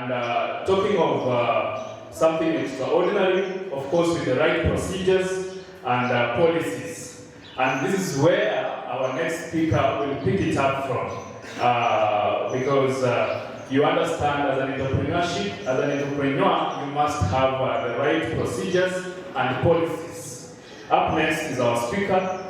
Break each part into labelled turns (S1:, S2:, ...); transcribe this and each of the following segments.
S1: And talking of something extraordinary, of course, with the right procedures and policies. And this is where our next speaker will pick it up from. Because you understand, as an entrepreneur, you must have the right procedures and policies. Up next is our speaker.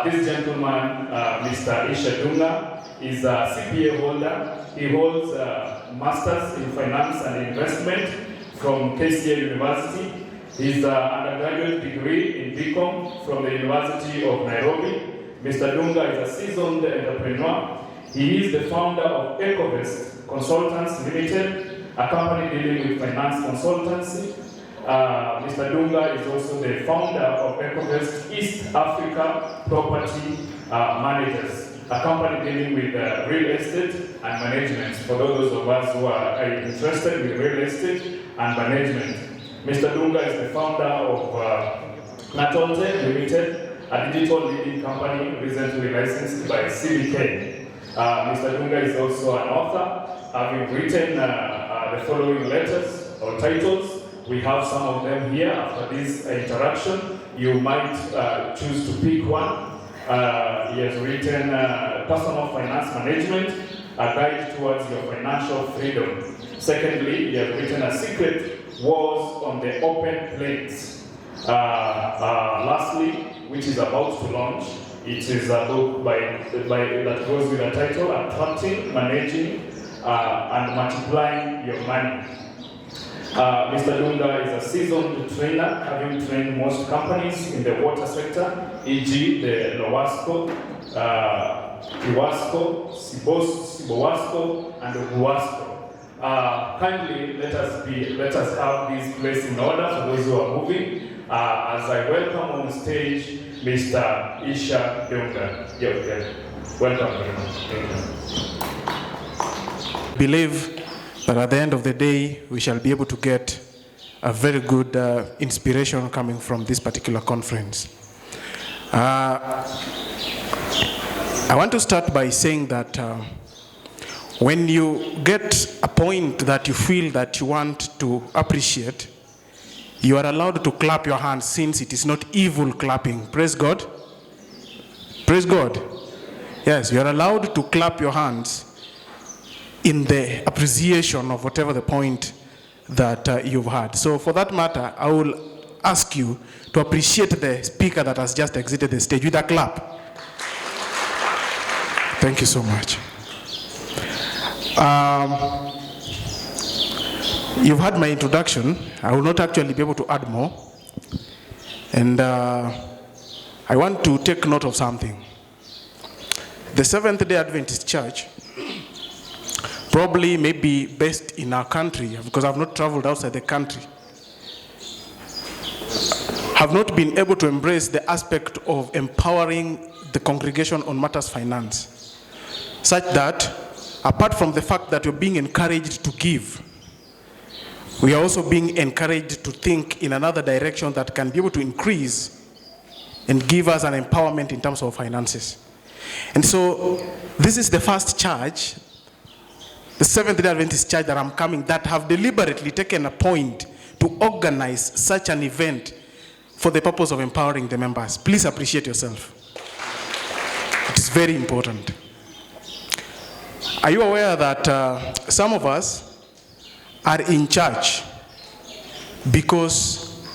S1: This gentleman, Mr. Isha Dunga, is a CPA holder. He holds a Masters in Finance and Investment from KCA University. His undergraduate degree in BCom from the University of Nairobi. Mr. Dunga is a seasoned entrepreneur. He is the founder of Ecovest Consultants Limited, a company dealing with finance consultancy. Mr. Dunga is also the founder of Ecovest East Africa Property Managers, a company dealing with real estate and management, for those of us who are interested in real estate and management. Mr. Dunga is the founder of Natonte Limited, a digital leading company recently licensed by CBK. Mr. Dunga is also an author, having written the following letters or titles. We have some of them here after this interaction. You might choose to pick one. He has written Personal Finance Management, a guide towards your financial freedom. Secondly, he has written A Secret Wars on the Open Plains. Lastly, which is about to launch, it is a book that goes with the title, Attracting, Managing, and Multiplying Your Money. Mr. Dunga is a seasoned trainer, having trained most companies in the water sector, e.g. the Lowasco, Iwasco, Sibowasco, and Guasco. Kindly let us have this place in order for those who are moving. As I welcome on stage Mr. Isha Dunga. Welcome very much. Thank you.
S2: Believe that at the end of the day, we shall be able to get a very good inspiration coming from this particular conference. I want to start by saying that when you get a point that you feel that you want to appreciate, you are allowed to clap your hands, since it is not evil clapping. Praise God. Praise God. Yes, you are allowed to clap your hands in the appreciation of whatever the point that you've had. So for that matter, I will ask you to appreciate the speaker that has just exited the stage with a clap. Thank you so much. You've had my introduction. I will not actually be able to add more. And I want to take note of something. The Seventh-day Adventist Church, probably maybe based in our country, because I've not traveled outside the country, have not been able to embrace the aspect of empowering the congregation on matters finance, such that apart from the fact that you're being encouraged to give, we are also being encouraged to think in another direction that can be able to increase and give us an empowerment in terms of finances. And so this is the first church, the Seventh-day Adventist Church that I'm coming, that have deliberately taken a point to organize such an event for the purpose of empowering the members. Please appreciate yourself. It is very important. Are you aware that some of us are in church because,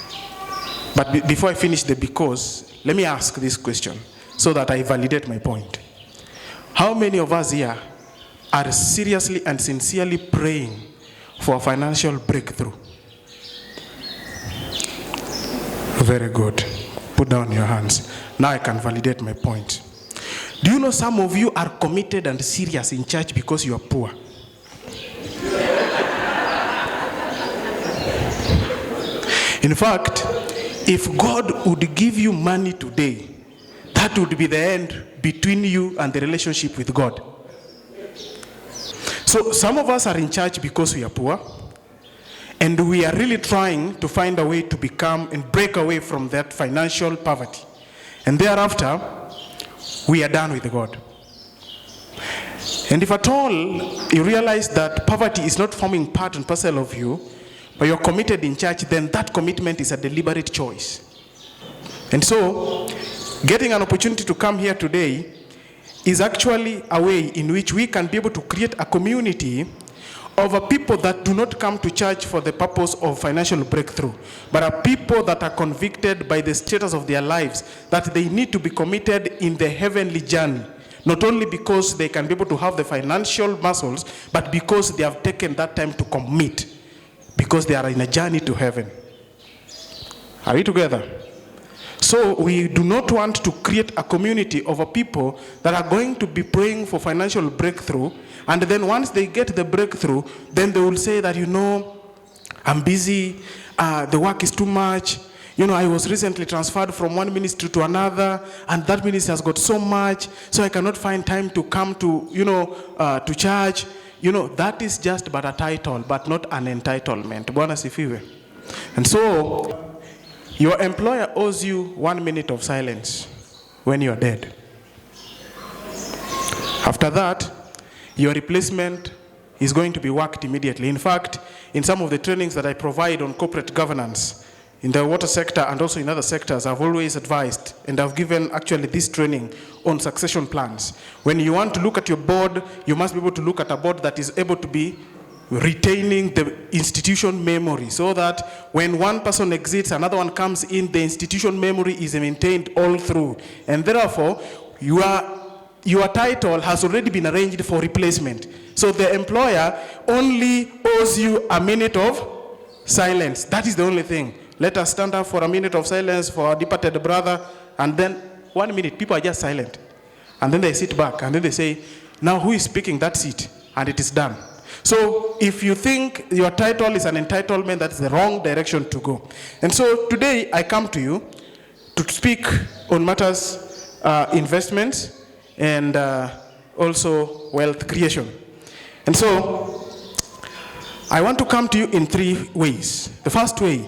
S2: but before I finish the because, let me ask this question so that I validate my point. How many of us here are seriously and sincerely praying for a financial breakthrough? Very good. Put down your hands. Now I can validate my point. Do you know some of you are committed and serious in church because you are poor? In fact, if God would give you money today, that would be the end between you and the relationship with God. So some of us are in church because we are poor, and we are really trying to find a way to become and break away from that financial poverty. And thereafter, we are done with God. And if at all you realize that poverty is not forming part and parcel of you, but you're committed in church, then that commitment is a deliberate choice. And so, getting an opportunity to come here today is actually a way in which we can be able to create a community of a people that do not come to church for the purpose of financial breakthrough, but are people that are convicted by the status of their lives, that they need to be committed in the heavenly journey, not only because they can be able to have the financial muscles, but because they have taken that time to commit, because they are in a journey to heaven. Are we together? So we do not want to create a community of a people that are going to be praying for financial breakthrough, and then once they get the breakthrough, then they will say that, I'm busy, the work is too much, I was recently transferred from one ministry to another, and that ministry has got so much, so I cannot find time to come to, to church. That is just but a title, but not an entitlement. Bwana sifiwe. And so, your employer owes you 1 minute of silence when you are dead. After that, your replacement is going to be worked immediately. In fact, in some of the trainings that I provide on corporate governance, in the water sector and also in other sectors, I've always advised, and I've given actually this training on succession plans. When you want to look at your board, you must be able to look at a board that is able to be retaining the institution memory, so that when one person exits, another one comes in, the institution memory is maintained all through. And therefore, your title has already been arranged for replacement. So the employer only owes you a minute of silence. That is the only thing. Let us stand up for a minute of silence for our departed brother, and then 1 minute, people are just silent. And then they sit back, and then they say, now who is speaking? That's it. And it is done. So if you think your title is an entitlement, that's the wrong direction to go. And so today I come to you to speak on matters investments and also wealth creation. And so I want to come to you in 3 ways. The first way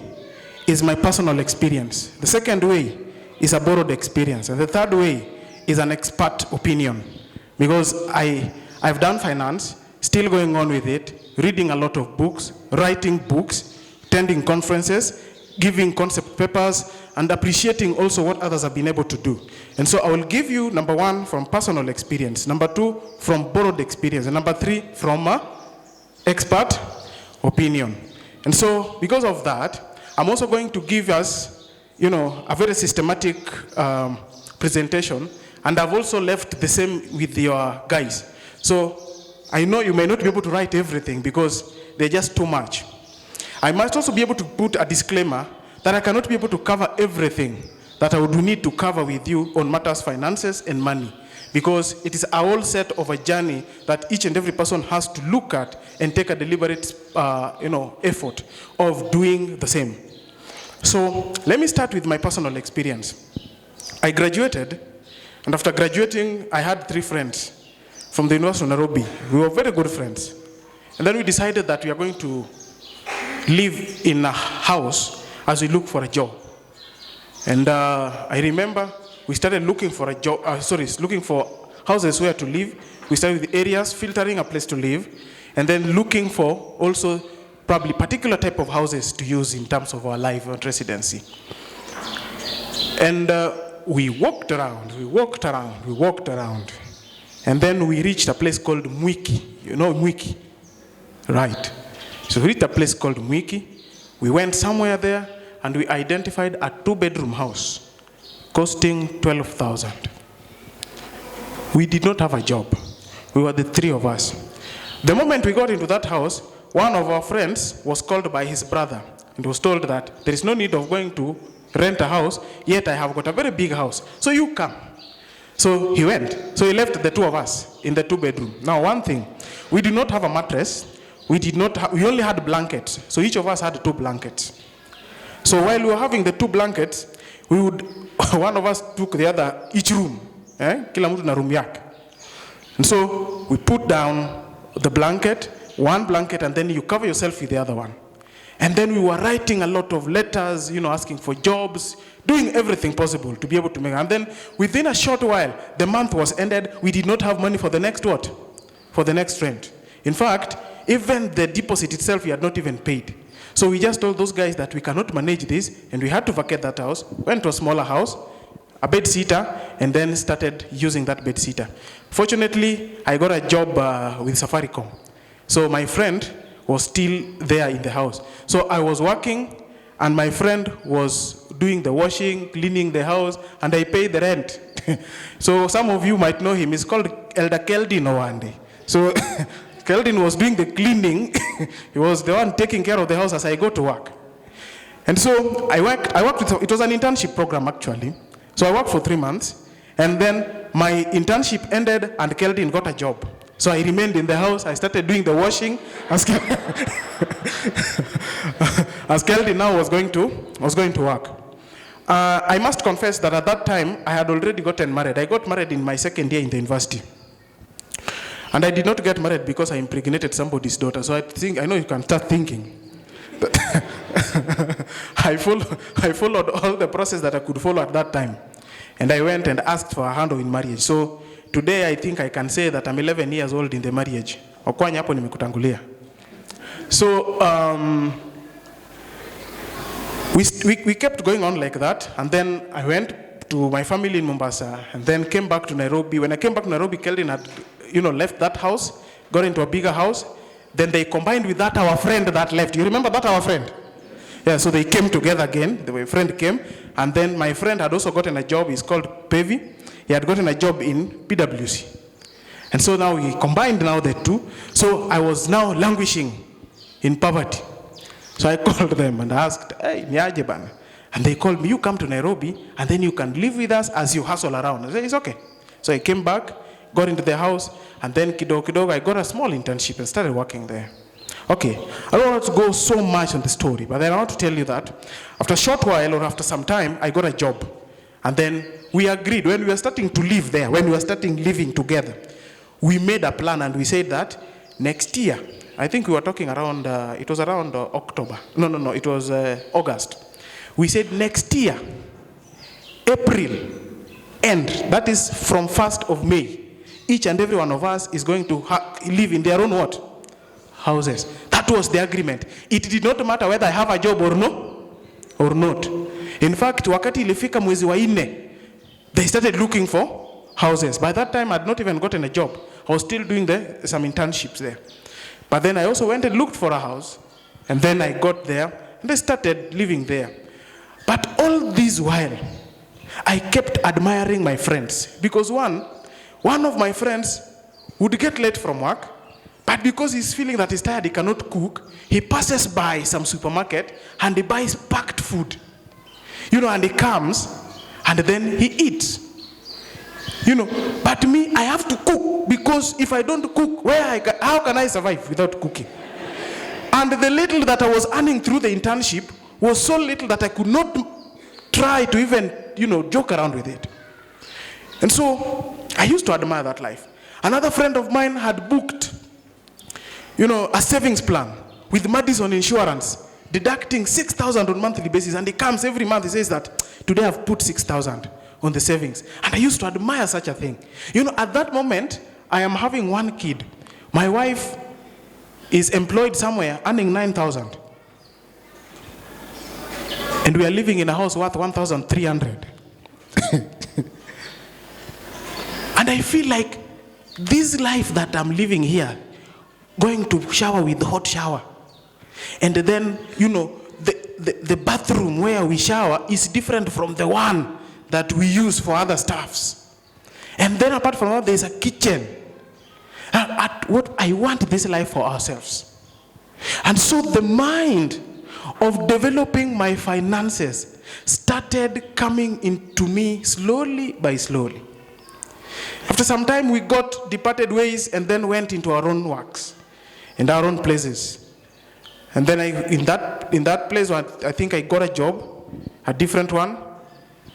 S2: is my personal experience. The second way is a borrowed experience. And the third way is an expert opinion. Because I've done finance, still going on with it, reading a lot of books, writing books, attending conferences, giving concept papers, and appreciating also what others have been able to do. And so I will give you, number 1, from personal experience, number 2, from borrowed experience, and number 3, from expert opinion. And so because of that, I'm also going to give us, a very systematic presentation, and I've also left the same with your guys. So I know you may not be able to write everything because they're just too much. I must also be able to put a disclaimer that I cannot be able to cover everything that I would need to cover with you on matters finances and money, because it is a whole set of a journey that each and every person has to look at and take a deliberate effort of doing the same. So let me start with my personal experience. I graduated, and after graduating, I had 3 friends from the University of Nairobi. We were very good friends. And then we decided that we are going to live in a house as we look for a job. And I remember we started looking for a job, looking for houses where to live. We started with areas, filtering a place to live, and then looking for also probably particular type of houses to use in terms of our life and residency. And we walked around. And then we reached a place called Mwiki. You know Mwiki? Right. So we reached a place called Mwiki. We went somewhere there, and we identified a 2-bedroom house costing 12,000. We did not have a job. We were the 3 of us. The moment we got into that house, one of our friends was called by his brother and was told that there is no need of going to rent a house, yet I have got a very big house. So you come. So he went. So he left the 2 of us in the 2-bedroom. Now one thing, we did not have a mattress. We only had blankets. So each of us had 2 blankets. So while we were having the 2 blankets, one of us took the other, each room. Kila mtu na room yake. And so we put down the blanket, 1 blanket, and then you cover yourself with the other one. And then we were writing a lot of letters, asking for jobs, doing everything possible to be able to make it. And then within a short while, the month was ended. We did not have money for the next for the next rent. In fact, even the deposit itself we had not even paid. So we just told those guys that we cannot manage this, and we had to vacate that house, went to a smaller house, a bed sitter, and then started using that bed sitter. Fortunately, I got a job with Safaricom. So my friend was still there in the house. So I was working, and my friend was doing the washing, cleaning the house, and I paid the rent. So some of you might know him. He's called Elder Keldin Owande. So Keldin was doing the cleaning. He was the one taking care of the house as I go to work. And so I worked with, it was an internship program actually. So I worked for 3 months, and then my internship ended and Keldin got a job. So I remained in the house. I started doing the washing as Keldin now was going to work. I must confess that at that time I had already gotten married. I got married in my second year in the university. And I did not get married because I impregnated somebody's daughter. So I know you can start thinking. I followed all the process that I could follow at that time. And I went and asked for a hand in marriage. So today I think I can say that I'm 11 years old in the marriage. Okwanya hapo nimekutangulia. So we kept going on like that, and then I went to my family in Mombasa, and then came back to Nairobi. When I came back to Nairobi, Keldin had, left that house, got into a bigger house. Then they combined with that our friend that left. You remember that our friend? Yeah, so they came together again. My friend came, and then my friend had also gotten a job. He's called Pevi. He had gotten a job in PwC. And so now we combined now the two. So I was now languishing in poverty. So I called them and asked, hey, niaje bana? And they called me, you come to Nairobi, and then you can live with us as you hustle around. I said, it's okay. So I came back, got into the house, and then kidogo, I got a small internship and started working there. Okay, I don't want to go so much on the story, but then I want to tell you that after a short while, or after some time, I got a job. And then we agreed, when we were starting to live there, when we were starting living together, we made a plan and we said that next year, I think we were talking around, it was around October. No, it was August. We said next year, April end, that is from 1st of May, each and every one of us is going to live in their own what? Houses. That was the agreement. It did not matter whether I have a job or not. In fact, wakati ilifika mwezi wa 4, they started looking for houses. By that time, I had not even gotten a job. I was still doing some internships there. But then I also went and looked for a house, and then I got there, and I started living there. But all this while, I kept admiring my friends, because one of my friends would get late from work, but because he's feeling that he's tired, he cannot cook, he passes by some supermarket and he buys packed food. And he comes and then he eats. But me, I have to cook, because if I don't cook, how can I survive without cooking? And the little that I was earning through the internship was so little that I could not try to even, joke around with it. And so I used to admire that life. Another friend of mine had booked, a savings plan with Madison Insurance, deducting 6,000 on monthly basis, and he comes every month, he says that, today I've put 6,000 on the savings. And I used to admire such a thing. At that moment, I am having one kid. My wife is employed somewhere, earning 9,000. And we are living in a house worth 1,300. And I feel like this life that I'm living here, going to shower with hot shower, and then, the bathroom where we shower is different from the one that we use for other stuffs. And then apart from that, there's a kitchen. What I want this life for ourselves. And so the mind of developing my finances started coming into me slowly by slowly. After some time, we got departed ways and then went into our own works and our own places. And then in that place, I think I got a job, a different one,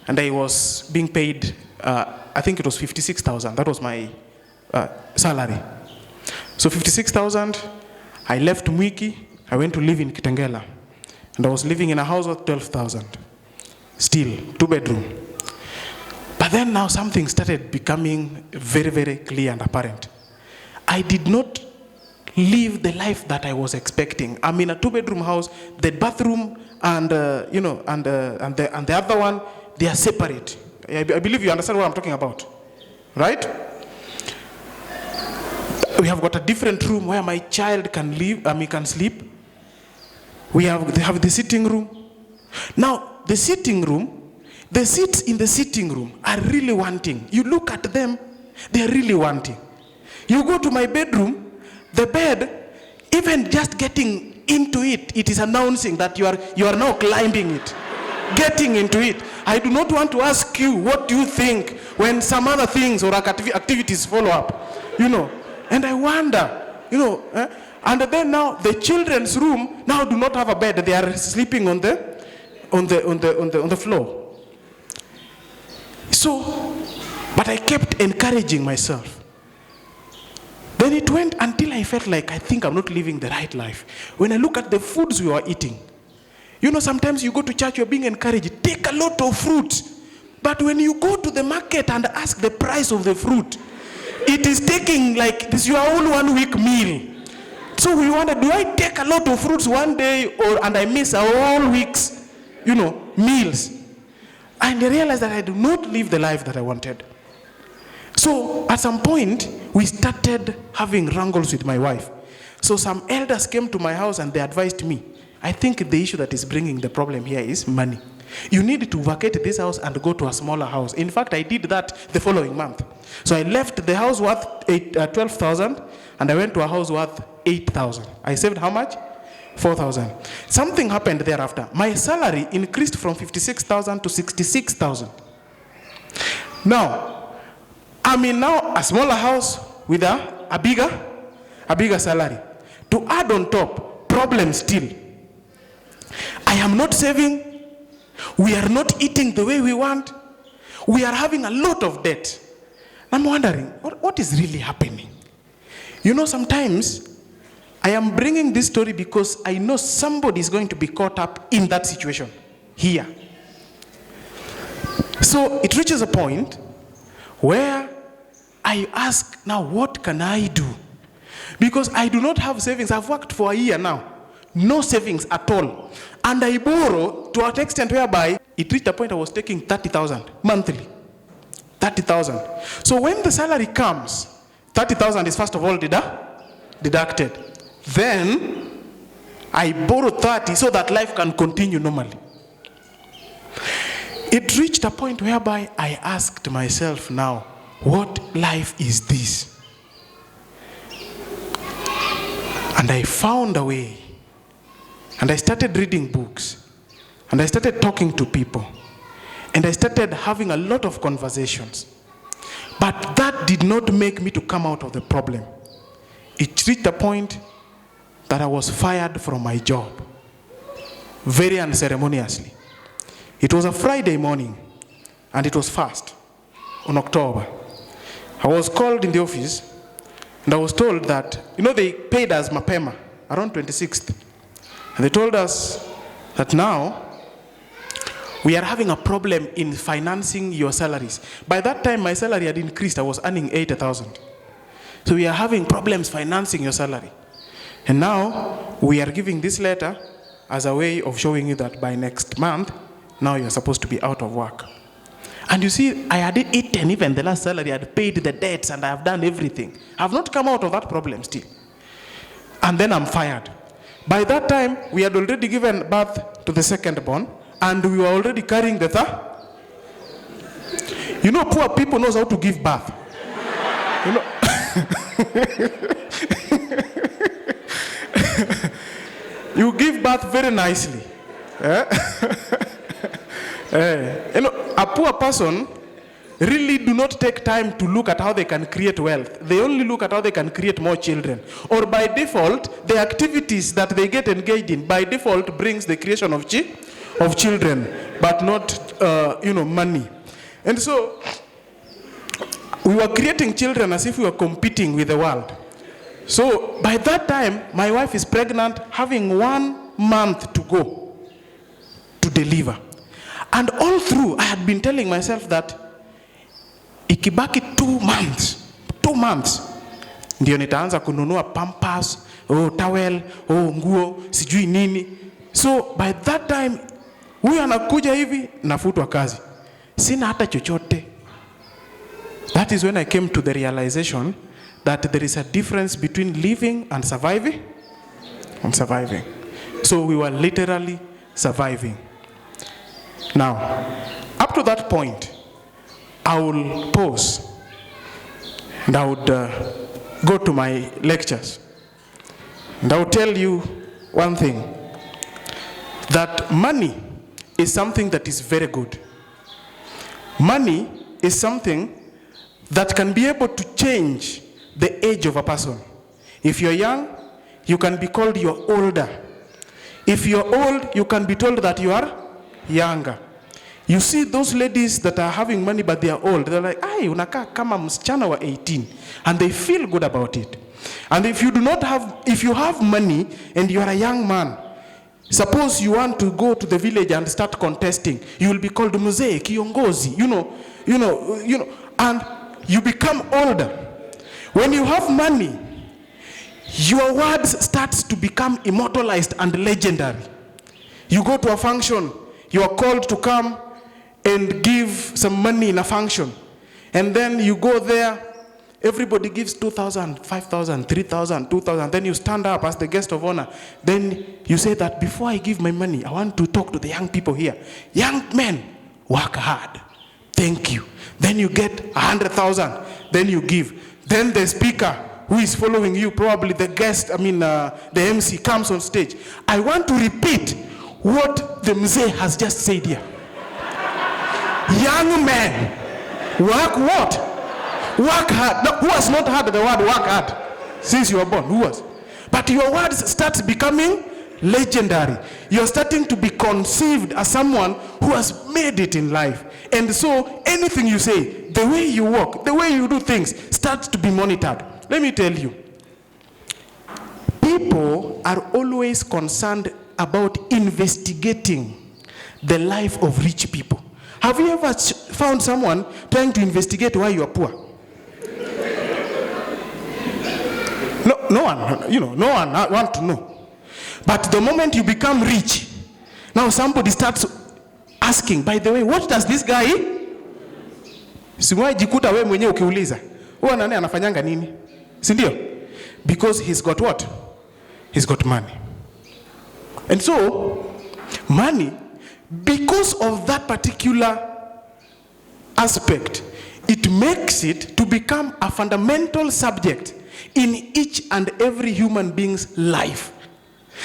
S2: and I was being paid, I think it was 56,000. That was my salary. So 56,000, I left Mwiki, I went to live in Kitengela. And I was living in a house of 12,000. Still, 2-bedroom. But then now something started becoming very, very clear and apparent. I did not live the life that I was expecting. I'm in a 2-bedroom house. The bathroom and the other one, they are separate. I believe you understand what I'm talking about, right? We have got a different room where my child can live. Can sleep. They have the sitting room. Now the sitting room, the seats in the sitting room are really wanting. You look at them, they are really wanting. You go to my bedroom, the bed, even just getting into it, it is announcing that you are now climbing it, getting into it. I do not want to ask you what you think when some other things or activities follow up, And I wonder, and then now the children's room now do not have a bed; they are sleeping on the floor. So, but I kept encouraging myself. Then it went until I felt like I think I'm not living the right life. When I look at the foods we were eating, sometimes you go to church, you're being encouraged, take a lot of fruit. But when you go to the market and ask the price of the fruit, it is taking like this your whole 1 week meal. So we wonder, do I take a lot of fruits one day and I miss a whole week's, meals? And I realized that I do not live the life that I wanted. So at some point, we started having wrangles with my wife. So some elders came to my house and they advised me, I think the issue that is bringing the problem here is money. You need to vacate this house and go to a smaller house. In fact, I did that the following month. So I left the house worth 12,000 and I went to a house worth 8,000. I saved how much? 4,000. Something happened thereafter. My salary increased from 56,000 to 66,000. Now, I'm in now a smaller house with a bigger salary. To add on top, problem still. I am not saving. We are not eating the way we want. We are having a lot of debt. I'm wondering, what is really happening? Sometimes I am bringing this story because I know somebody is going to be caught up in that situation here. So it reaches a point where I ask, now what can I do? Because I do not have savings. I've worked for a year now. No savings at all. And I borrow to an extent whereby it reached a point I was taking 30,000 monthly. 30,000. So when the salary comes, 30,000 is first of all deducted. Then I borrow 30 so that life can continue normally. It reached a point whereby I asked myself now, what life is this? And I found a way. And I started reading books. And I started talking to people. And I started having a lot of conversations. But that did not make me to come out of the problem. It reached a point that I was fired from my job. Very unceremoniously. It was a Friday morning. And it was fast. On October. I was called in the office. And I was told that, they paid us mapema. Around 26th. And they told us that now we are having a problem in financing your salaries. By that time, my salary had increased. I was earning 80,000. So we are having problems financing your salary. And now we are giving this letter as a way of showing you that by next month, now you're supposed to be out of work. And you see, I had eaten even the last salary. I had paid the debts and I have done everything. I have not come out of that problem still. And then I'm fired. By that time, we had already given birth to the second born, and we were already carrying the third. Poor people knows how to give birth. You give birth very nicely. A poor person really do not take time to look at how they can create wealth. They only look at how they can create more children. Or by default, the activities that they get engaged in, by default, brings the creation of children, but not, money. And so, we were creating children as if we were competing with the world. So, by that time, my wife is pregnant, having 1 month to go to deliver. And all through, I had been telling myself that ikibaki 2 months, ndio nitaanza kununua pampers, towel, nguo, sijui nini. So by that time, huyu anakuja hivi, nafutwa kazi. Sina hata chochote. That is when I came to the realization that there is a difference between living and surviving. So we were literally surviving. Now, up to that point, I will pause and I would go to my lectures. And I will tell you one thing, that money is something that is very good. Money is something that can be able to change the age of a person. If you're young, you can be called you're older. If you're old, you can be told that you are younger. You see those ladies that are having money but they are old, they're like, unakaa kama msichana wa 18, and they feel good about it. And if you have money and you are a young man, suppose you want to go to the village and start contesting, you will be called mzee, kiongozi, and you become older. When you have money, your words starts to become immortalized and legendary. You go to a function, you are called to come and give some money in a function. And then you go there, everybody gives 2,000, 5,000, 3,000, 2,000. Then you stand up as the guest of honor. Then you say that before I give my money, I want to talk to the young people here. Young men, work hard. Thank you. Then you get 100,000. Then you give. Then the speaker who is following you, probably the guest, the MC comes on stage. I want to repeat what the mzee has just said here. Young men, work what? Work hard. No, who has not heard the word work hard since you were born? Who was? But your words start becoming legendary. You're starting to be conceived as someone who has made it in life. And so anything you say, the way you walk, the way you do things, starts to be monitored. Let me tell you, people are always concerned about investigating the life of rich people. Have you ever found someone trying to investigate why you are poor? No one wants to know. But the moment you become rich, now somebody starts asking, by the way, what does this guy? Siwahi jikuta wewe mwenyewe ukiuliza, huwa nani anafanyanga nini? Si ndio? Because he's got what? He's got money. And so, money, because of that particular aspect, it makes it to become a fundamental subject in each and every human being's life.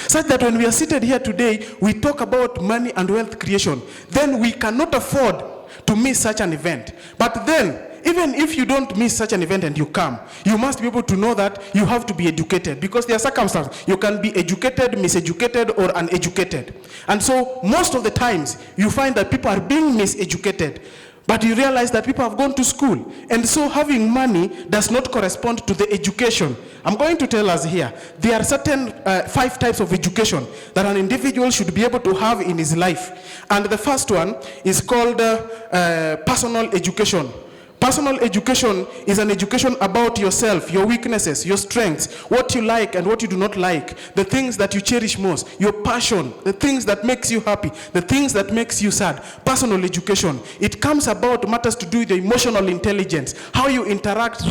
S2: Such that when we are seated here today, we talk about money and wealth creation, then we cannot afford to miss such an event. But then, even if you don't miss such an event and you come, you must be able to know that you have to be educated, because there are circumstances. You can be educated, miseducated, or uneducated. And so most of the times, you find that people are being miseducated, but you realize that people have gone to school. And so having money does not correspond to the education. I'm going to tell us here, there are certain 5 types of education that an individual should be able to have in his life. And the first one is called personal education. Personal education is an education about yourself, your weaknesses, your strengths, what you like and what you do not like, the things that you cherish most, your passion, the things that makes you happy, the things that makes you sad. Personal education. It comes about matters to do with your emotional intelligence, how you interact,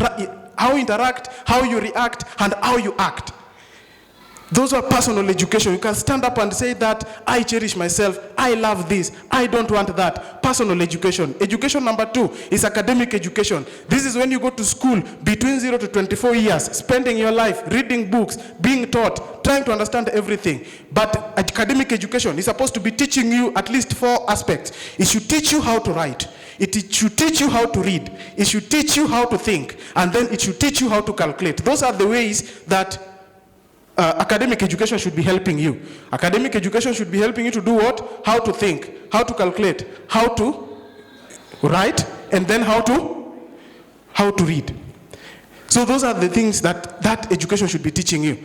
S2: how you react, and how you act. Those are personal education. You can stand up and say that, I cherish myself, I love this, I don't want that. Personal education. Education number 2 is academic education. This is when you go to school between 0 to 24 years, spending your life reading books, being taught, trying to understand everything. But academic education is supposed to be teaching you at least 4 aspects. It should teach you how to write. It should teach you how to read. It should teach you how to think. And then it should teach you how to calculate. Those are the ways that academic education should be helping you. Academic education should be helping you to do what? How to think, how to calculate, how to write, and then how to read. So those are the things that education should be teaching you.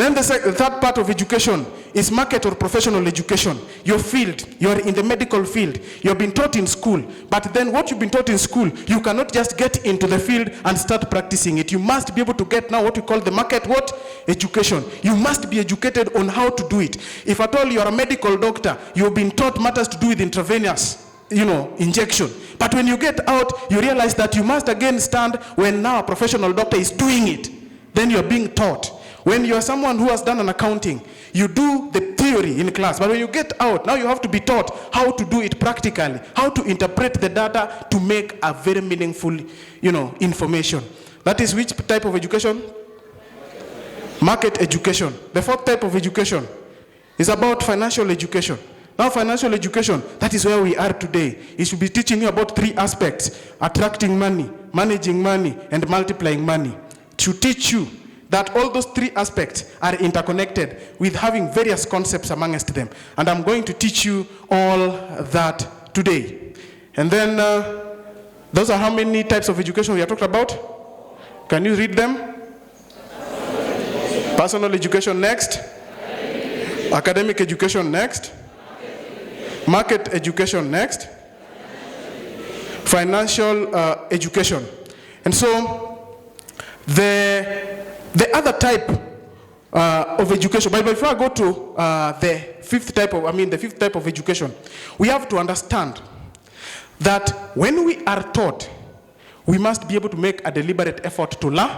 S2: Then the third part of education is market or professional education. Your field, you're in the medical field, you've been taught in school, but then what you've been taught in school, you cannot just get into the field and start practicing it. You must be able to get now what we call the market education. You must be educated on how to do it. If at all you're a medical doctor, you've been taught matters to do with intravenous, injection. But when you get out, you realize that you must again stand when now a professional doctor is doing it. Then you're being taught. When you are someone who has done an accounting, you do the theory in class, but when you get out, now you have to be taught how to do it practically, how to interpret the data to make a very meaningful, information. That is which type of education? Market education. The fourth type of education is about financial education. Now financial education, that is where we are today. It should be teaching you about three aspects: attracting money, managing money, and multiplying money. It should teach you that all those three aspects are interconnected with having various concepts amongst them. And I'm going to teach you all that today. And then, those are how many types of education we are talking about? Can you read them? Personal education next. Academic education next. Market education next. Financial education. And so, the other type of education, but before I go to the fifth type of education, we have to understand that when we are taught, we must be able to make a deliberate effort to learn.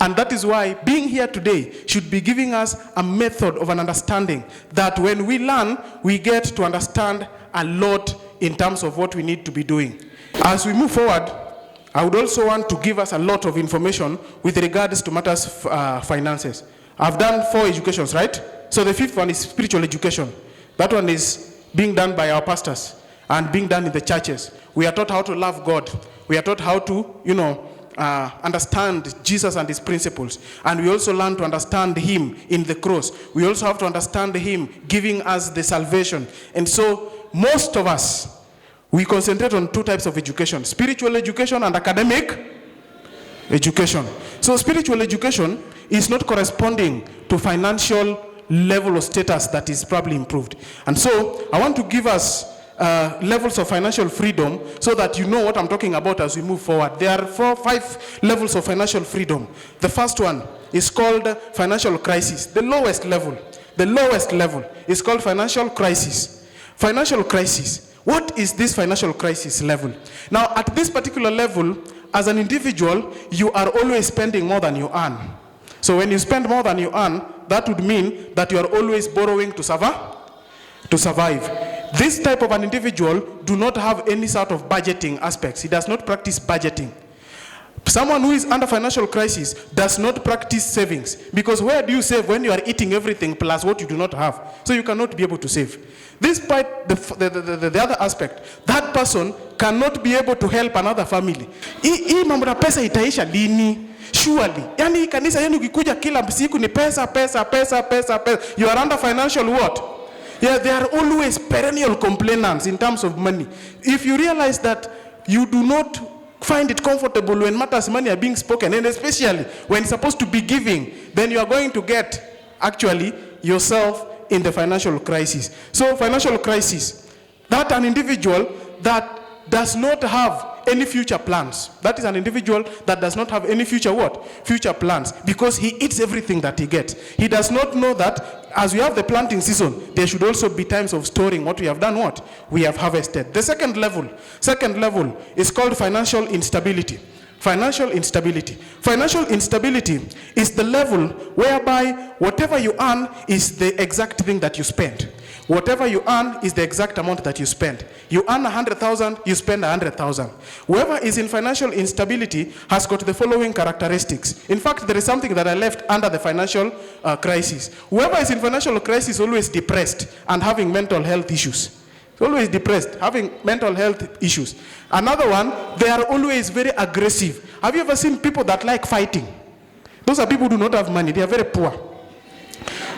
S2: And that is why being here today should be giving us a method of an understanding that when we learn, we get to understand a lot in terms of what we need to be doing. As we move forward, I would also want to give us a lot of information with regards to matters finances. I've done 4 educations, right? So the fifth one is spiritual education. That one is being done by our pastors and being done in the churches. We are taught how to love God. We are taught how to, understand Jesus and his principles. And we also learn to understand him in the cross. We also have to understand him giving us the salvation. And so most of us, we concentrate on 2 types of education: spiritual education and academic education. So spiritual education is not corresponding to financial level of status that is probably improved. And so I want to give us levels of financial freedom so that you know what I'm talking about as we move forward. There are 5 levels of financial freedom. The first one is called financial crisis. The lowest level is called financial crisis. Financial crisis. What is this financial crisis level? Now, at this particular level, as an individual, you are always spending more than you earn. So when you spend more than you earn, that would mean that you are always borrowing to survive. This type of an individual do not have any sort of budgeting aspects. He does not practice budgeting. Someone who is under financial crisis does not practice savings, because where do you save when you are eating everything plus what you do not have? So you cannot be able to save. Despite the other aspect, that person cannot be able to help another family. Hii mambo na pesa itaisha lini? Surely. Yani kanisa yenu ukikuja kila siku ni pesa. You are under financial what? Yeah, they are always perennial complainants in terms of money. If you realize that you do not find it comfortable when matters money are being spoken, and especially when it's supposed to be giving, then you are going to get actually yourself in the financial crisis. So financial crisis, that an individual that does not have any future plans. That is an individual that does not have any future what? Future plans, because he eats everything that he gets. He does not know that as we have the planting season, there should also be times of storing what we have done, what we have harvested. The second level is called financial instability. Financial instability. Financial instability is the level whereby whatever you earn is the exact thing that you spend. Whatever you earn is the exact amount that you spend. You earn 100,000, you spend 100,000. Whoever is in financial instability has got the following characteristics. In fact, there is something that I left under the financial crisis. Whoever is in financial crisis is always depressed and having mental health issues. Always depressed, having mental health issues. Another one, they are always very aggressive. Have you ever seen people that like fighting? Those are people who do not have money. They are very poor.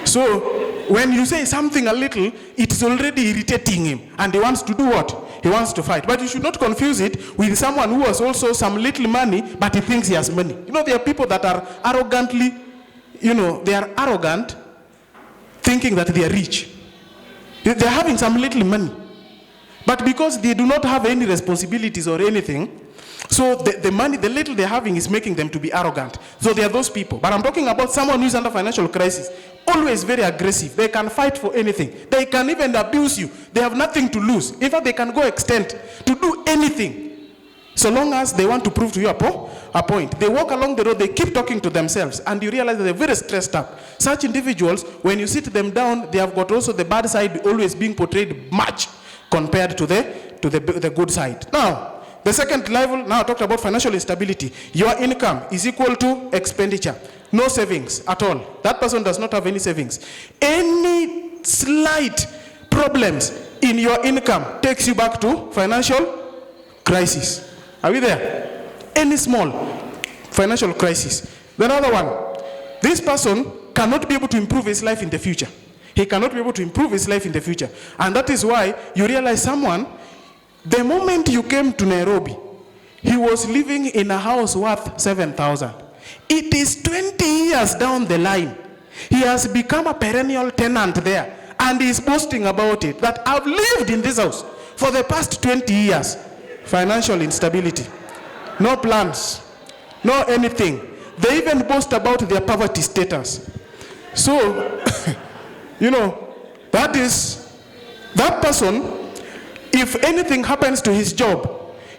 S2: So when you say something a little, it is already irritating him, and he wants to do what? He wants to fight. But you should not confuse it with someone who has also some little money, but he thinks he has money. You know, there are people that are arrogantly, they are arrogant, thinking that they are rich. They're having some little money. But because they do not have any responsibilities or anything, so the money, the little they're having is making them to be arrogant. So they are those people. But I'm talking about someone who's under financial crisis, always very aggressive. They can fight for anything. They can even abuse you. They have nothing to lose. In fact, they can go extent to do anything. So long as they want to prove to you a point. They walk along the road, they keep talking to themselves, and you realize that they're very stressed up. Such individuals, when you sit them down, they have got also the bad side always being portrayed much compared to the good side. Now, the second level, now I talked about financial instability. Your income is equal to expenditure. No savings at all. That person does not have any savings. Any slight problems in your income takes you back to financial crisis. Are we there? Any small financial crisis. The other one, this person cannot be able to improve his life in the future. He cannot be able to improve his life in the future. And that is why you realize someone, the moment you came to Nairobi, he was living in a house worth 7,000. It is 20 years down the line. He has become a perennial tenant there. And he is boasting about it, that I've lived in this house for the past 20 years. Financial instability. No plans. No anything. They even boast about their poverty status. So, that person, if anything happens to his job,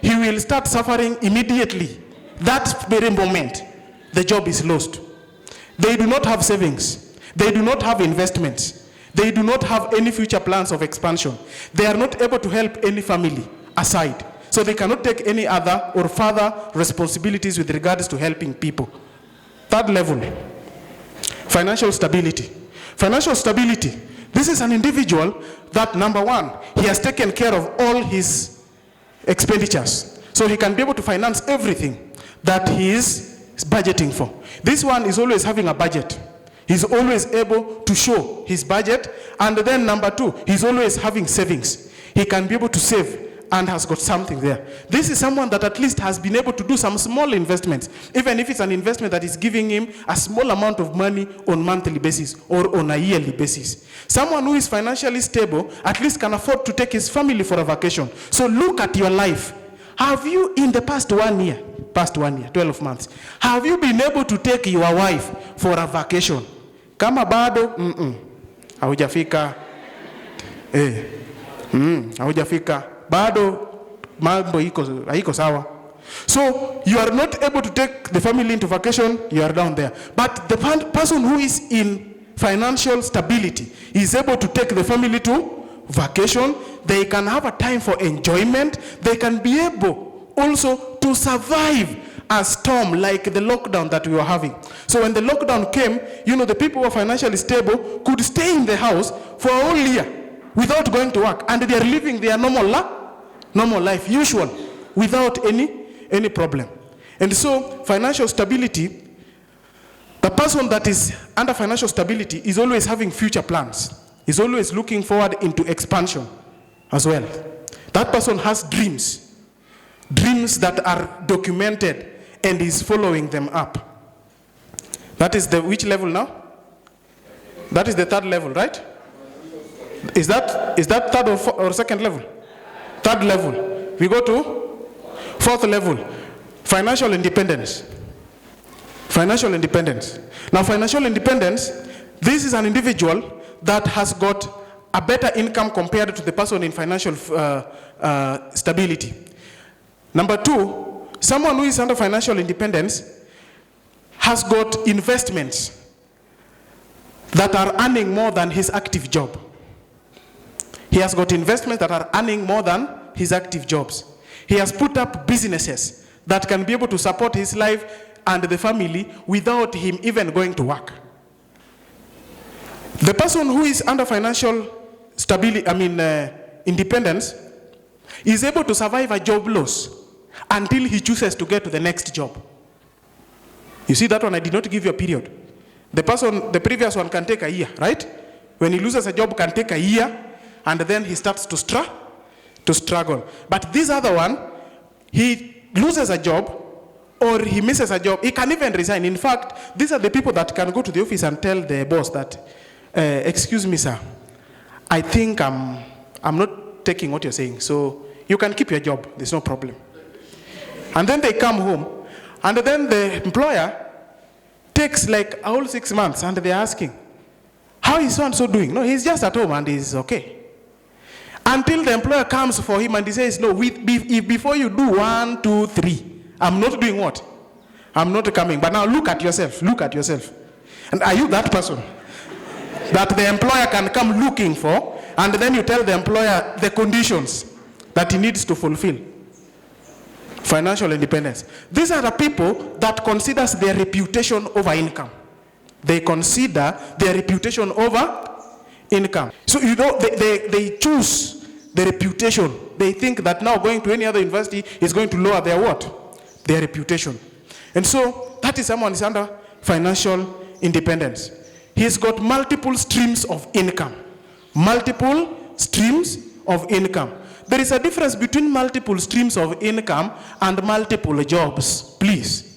S2: he will start suffering immediately. That very moment, the job is lost. They do not have savings. They do not have investments. They do not have any future plans of expansion. They are not able to help any family aside. So they cannot take any other or further responsibilities with regards to helping people. Third level, financial stability. Financial stability. This is an individual that, number one, he has taken care of all his expenditures. So he can be able to finance everything that he is budgeting for. This one is always having a budget. He's always able to show his budget. And then number two, he's always having savings. He can be able to save and has got something there. This is someone that at least has been able to do some small investments, even if it's an investment that is giving him a small amount of money on monthly basis or on a yearly basis. Someone who is financially stable at least can afford to take his family for a vacation. So look at your life. Have you, in the past 1 year, 12 months, have you been able to take your wife for a vacation? Kama bado, haujafika. Haujafika. Bado mambo haiko sawa. So you are not able to take the family into vacation, you are down there. But the person who is in financial stability is able to take the family to vacation. They can have a time for enjoyment. They can be able also to survive a storm like the lockdown that we were having. So when the lockdown came, the people who are financially stable could stay in the house for a whole year without going to work, and they are living their normal life, usual, without any problem. And so financial stability, the person that is under financial stability is always having future plans. Is always looking forward into expansion as well. That person has dreams that are documented and is following them up. That is which level now? That is the third level, right? Is that third or second level? Third level. We go to fourth level. Financial independence. Financial independence. Now, financial independence, this is an individual that has got a better income compared to the person in financial stability. Number two, someone who is under financial independence has got investments that are earning more than his active job. He has got investments that are earning more than his active jobs. He has put up businesses that can be able to support his life and the family without him even going to work. The person who is under financial stability, independence, is able to survive a job loss until he chooses to get to the next job. You see that one, I did not give you a period. The previous one can take a year, right? When he loses a job, can take a year, and then he starts to struggle. But this other one, he loses a job, or he misses a job, he can even resign. In fact, these are the people that can go to the office and tell the boss that, excuse me, sir, I think I'm not taking what you're saying, so you can keep your job, there's no problem. And then they come home, and then the employer takes like a whole 6 months, and they're asking, how is so-and-so doing? No, he's just at home and he's okay. Until the employer comes for him and he says, no, before you do 1, 2, 3, I'm not doing what? I'm not coming. But now look at yourself, look at yourself. And are you that person that the employer can come looking for, and then you tell the employer the conditions that he needs to fulfill? Financial independence. These are the people that considers their reputation over income. They consider their reputation over income. So they choose the reputation. They think that now going to any other university is going to lower their what? Their reputation. And so that is someone who is under financial independence. He's got multiple streams of income. Multiple streams of income. There is a difference between multiple streams of income and multiple jobs, please.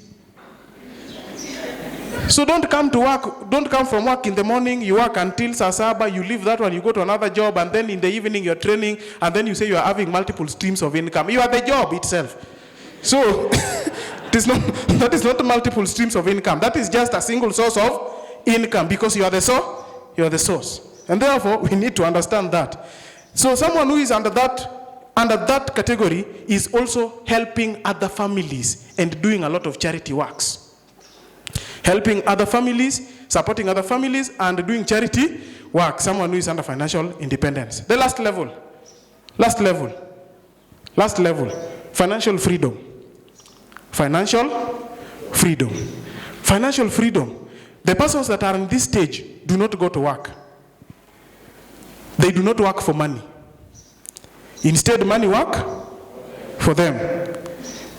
S2: So don't come to work, don't come from work in the morning, you work until Sasaba, you leave that one, you go to another job, and then in the evening you're training, and then you say you are having multiple streams of income. You are the job itself. So that is not multiple streams of income. That is just a single source of income, because you are the source. And therefore, we need to understand that. So someone who is under that category is also helping other families and doing a lot of charity works. Helping other families, supporting other families, and doing charity work. Someone who is under financial independence. The last level, financial freedom. Financial freedom. The persons that are in this stage do not go to work. They do not work for money. Instead, money work for them.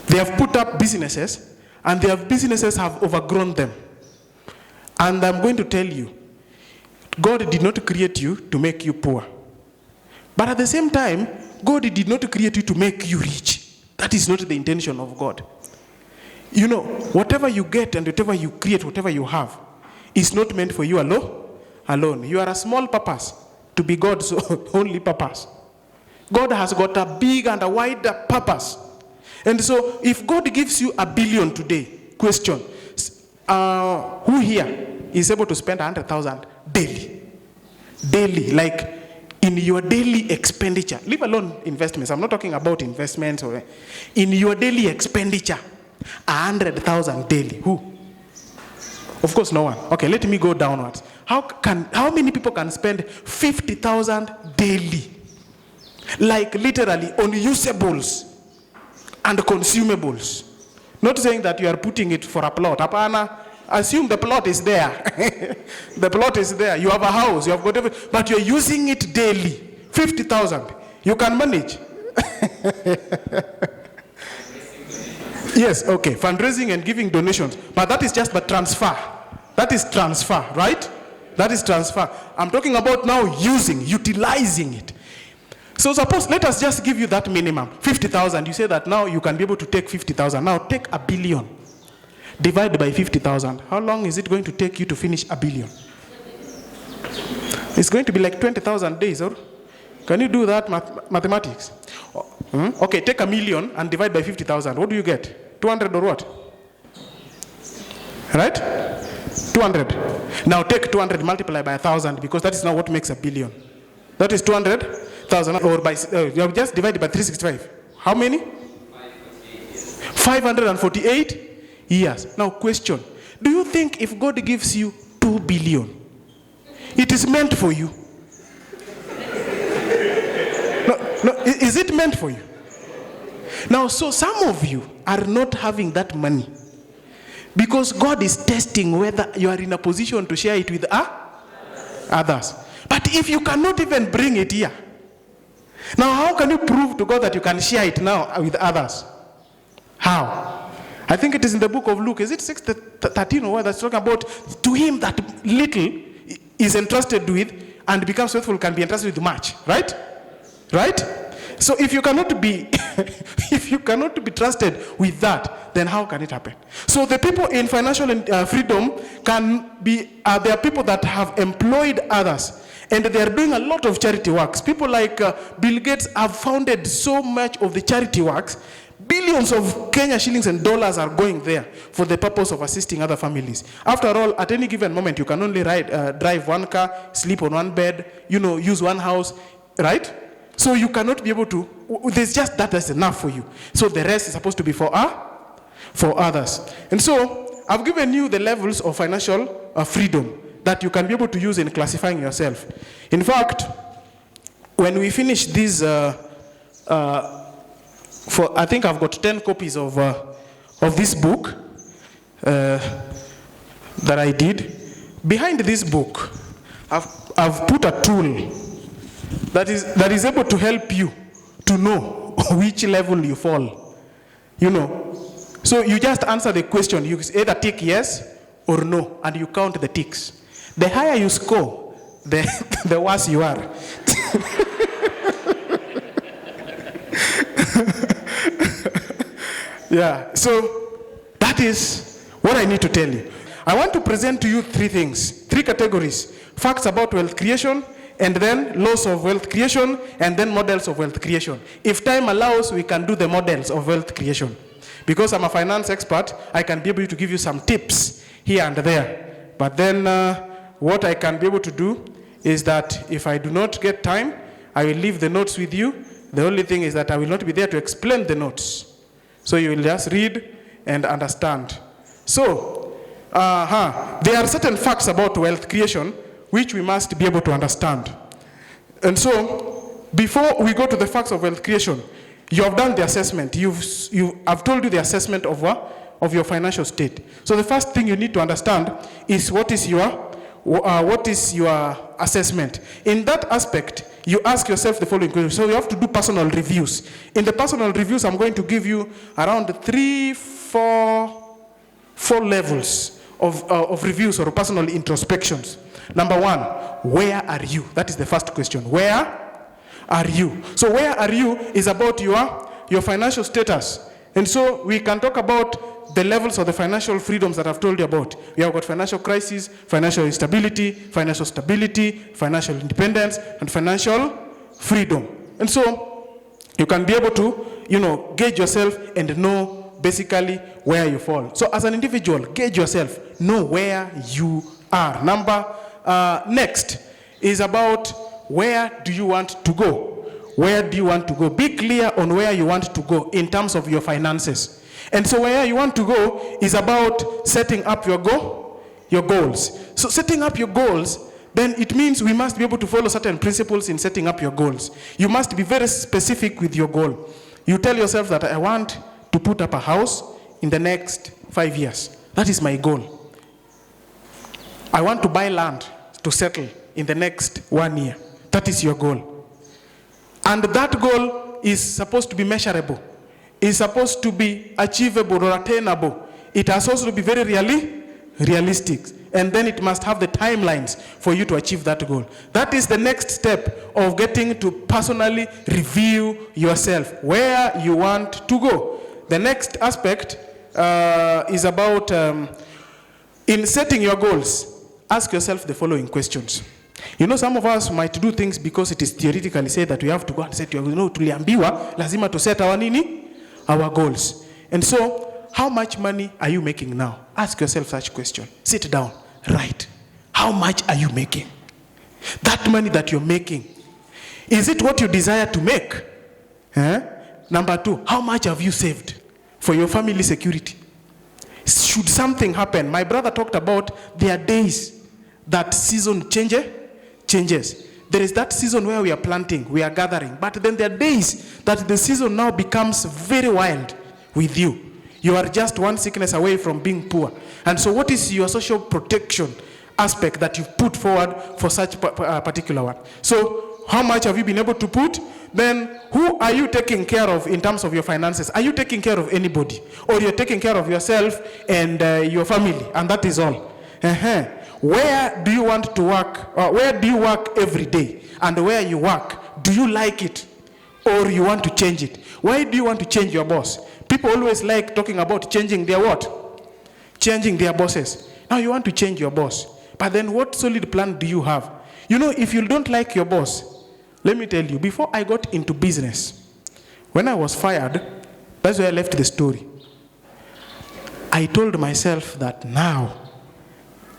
S2: They have put up businesses, and their businesses have overgrown them. And I'm going to tell you, God did not create you to make you poor. But at the same time, God did not create you to make you rich. That is not the intention of God. You know, whatever you get and whatever you create, whatever you have, is not meant for you alone. You are a small purpose to be God's only purpose. God has got a big and a wider purpose. And so, if God gives you $1 billion today, question, who here is able to spend 100,000 daily? Daily, like in your daily expenditure. Leave alone investments. I'm not talking about investments. Or in your daily expenditure, 100,000 daily. Who? Of course, no one. Okay, let me go downwards. How many people can spend 50,000 daily? Like literally on usables and consumables. Not saying that you are putting it for a plot. Apana, assume the plot is there. The plot is there. You have a house, you have got everything, but you're using it daily. 50,000. You can manage. Yes, okay. Fundraising and giving donations. But that is just the transfer. That is transfer, right? That is transfer. I'm talking about now utilizing it. So suppose, let us just give you that minimum, 50,000. You say that now you can be able to take 50,000. Now take $1 billion. Divide by 50,000. How long is it going to take you to finish $1 billion? It's going to be like 20,000 days, or? Can you do that mathematics? Okay, take $1 million and divide by 50,000. What do you get? 200 or what? Right? 200. Now take 200, multiply by 1,000, because that is now what makes $1 billion. That is 200,000, or by, you have just divided by 365. How many? 548 years. Now question, do you think if God gives you 2 billion, it is meant for you? No, is it meant for you? Now, so some of you are not having that money because God is testing whether you are in a position to share it with others. But if you cannot even bring it here, now how can you prove to God that you can share it now with others? How? I think it is in the book of Luke. Is it 6:13 or what? That's talking about to him that little is entrusted with and becomes faithful can be entrusted with much. Right? Right? So if you cannot be, if you cannot be trusted with that, then how can it happen? So the people in financial freedom can be, there are people that have employed others, and they are doing a lot of charity works. People like Bill Gates have founded so much of the charity works. Billions of Kenya shillings and dollars are going there for the purpose of assisting other families. After all, at any given moment, you can only drive one car, sleep on one bed, use one house, right? So you cannot be able to, there's just that is enough for you. So the rest is supposed to be for others. And so I've given you the levels of financial freedom that you can be able to use in classifying yourself. In fact, when we finish these, I think I've got 10 copies of this book that I did. Behind this book, I've put a tool that is able to help you to know which level you fall. So you just answer the question. You either tick yes or no, and you count the ticks. The higher you score, the worse you are. Yeah, so that is what I need to tell you. I want to present to you three things, three categories: facts about wealth creation, and then laws of wealth creation, and then models of wealth creation. If time allows, we can do the models of wealth creation. Because I'm a finance expert, I can be able to give you some tips here and there. But then what I can be able to do is that if I do not get time, I will leave the notes with you. The only thing is that I will not be there to explain the notes. So you will just read and understand. So, there are certain facts about wealth creation which we must be able to understand. And so, before we go to the facts of wealth creation, you have done the assessment. I've told you the assessment of your financial state. So the first thing you need to understand is what is your assessment. In that aspect, you ask yourself the following question. So you have to do personal reviews. In the personal reviews, I'm going to give you around 4 levels of reviews or personal introspections. Number 1, where are you? That is the first question. Where are you? So where are you is about your financial status. And so we can talk about the levels of the financial freedoms that I've told you about. We have got financial crisis, financial instability, financial stability, financial independence, and financial freedom. And so you can be able to, gauge yourself and know basically where you fall. So as an individual, gauge yourself, know where you are. Next is about where do you want to go? Where do you want to go? Be clear on where you want to go in terms of your finances. And so where you want to go is about setting up your goals. So setting up your goals, then it means we must be able to follow certain principles in setting up your goals. You must be very specific with your goal. You tell yourself that I want to put up a house in the next 5 years. That is my goal. I want to buy land to settle in the next 1 year. That is your goal. And that goal is supposed to be measurable. It's supposed to be achievable or attainable. It has also to be very realistic. And then it must have the timelines for you to achieve that goal. That is the next step of getting to personally review yourself, where you want to go. The next aspect is about, in setting your goals, ask yourself the following questions. Some of us might do things because it is theoretically said that we have to go and set tuliambiwa, lazima to set our goals. And so, how much money are you making now? Ask yourself such question. Sit down, write. How much are you making? That money that you're making, is it what you desire to make? Number 2, how much have you saved for your family security? Should something happen, my brother talked about there are days that season changes. There is that season where we are planting, we are gathering, but then there are days that the season now becomes very wild with you. You are just one sickness away from being poor. And so what is your social protection aspect that you've put forward for such a particular one? So how much have you been able to put? Then who are you taking care of in terms of your finances? Are you taking care of anybody? Or you're taking care of yourself and your family, and that is all? Where do you want to work? Where do you work every day? And where you work, do you like it? or you want to change it? Why do you want to change your boss? People always like talking about changing their what? Changing their bosses. Now you want to change your boss. But then what solid plan do you have? You know, if you don't like your boss, let me tell you, before I got into business, when I was fired, that's where I left the story. I told myself that now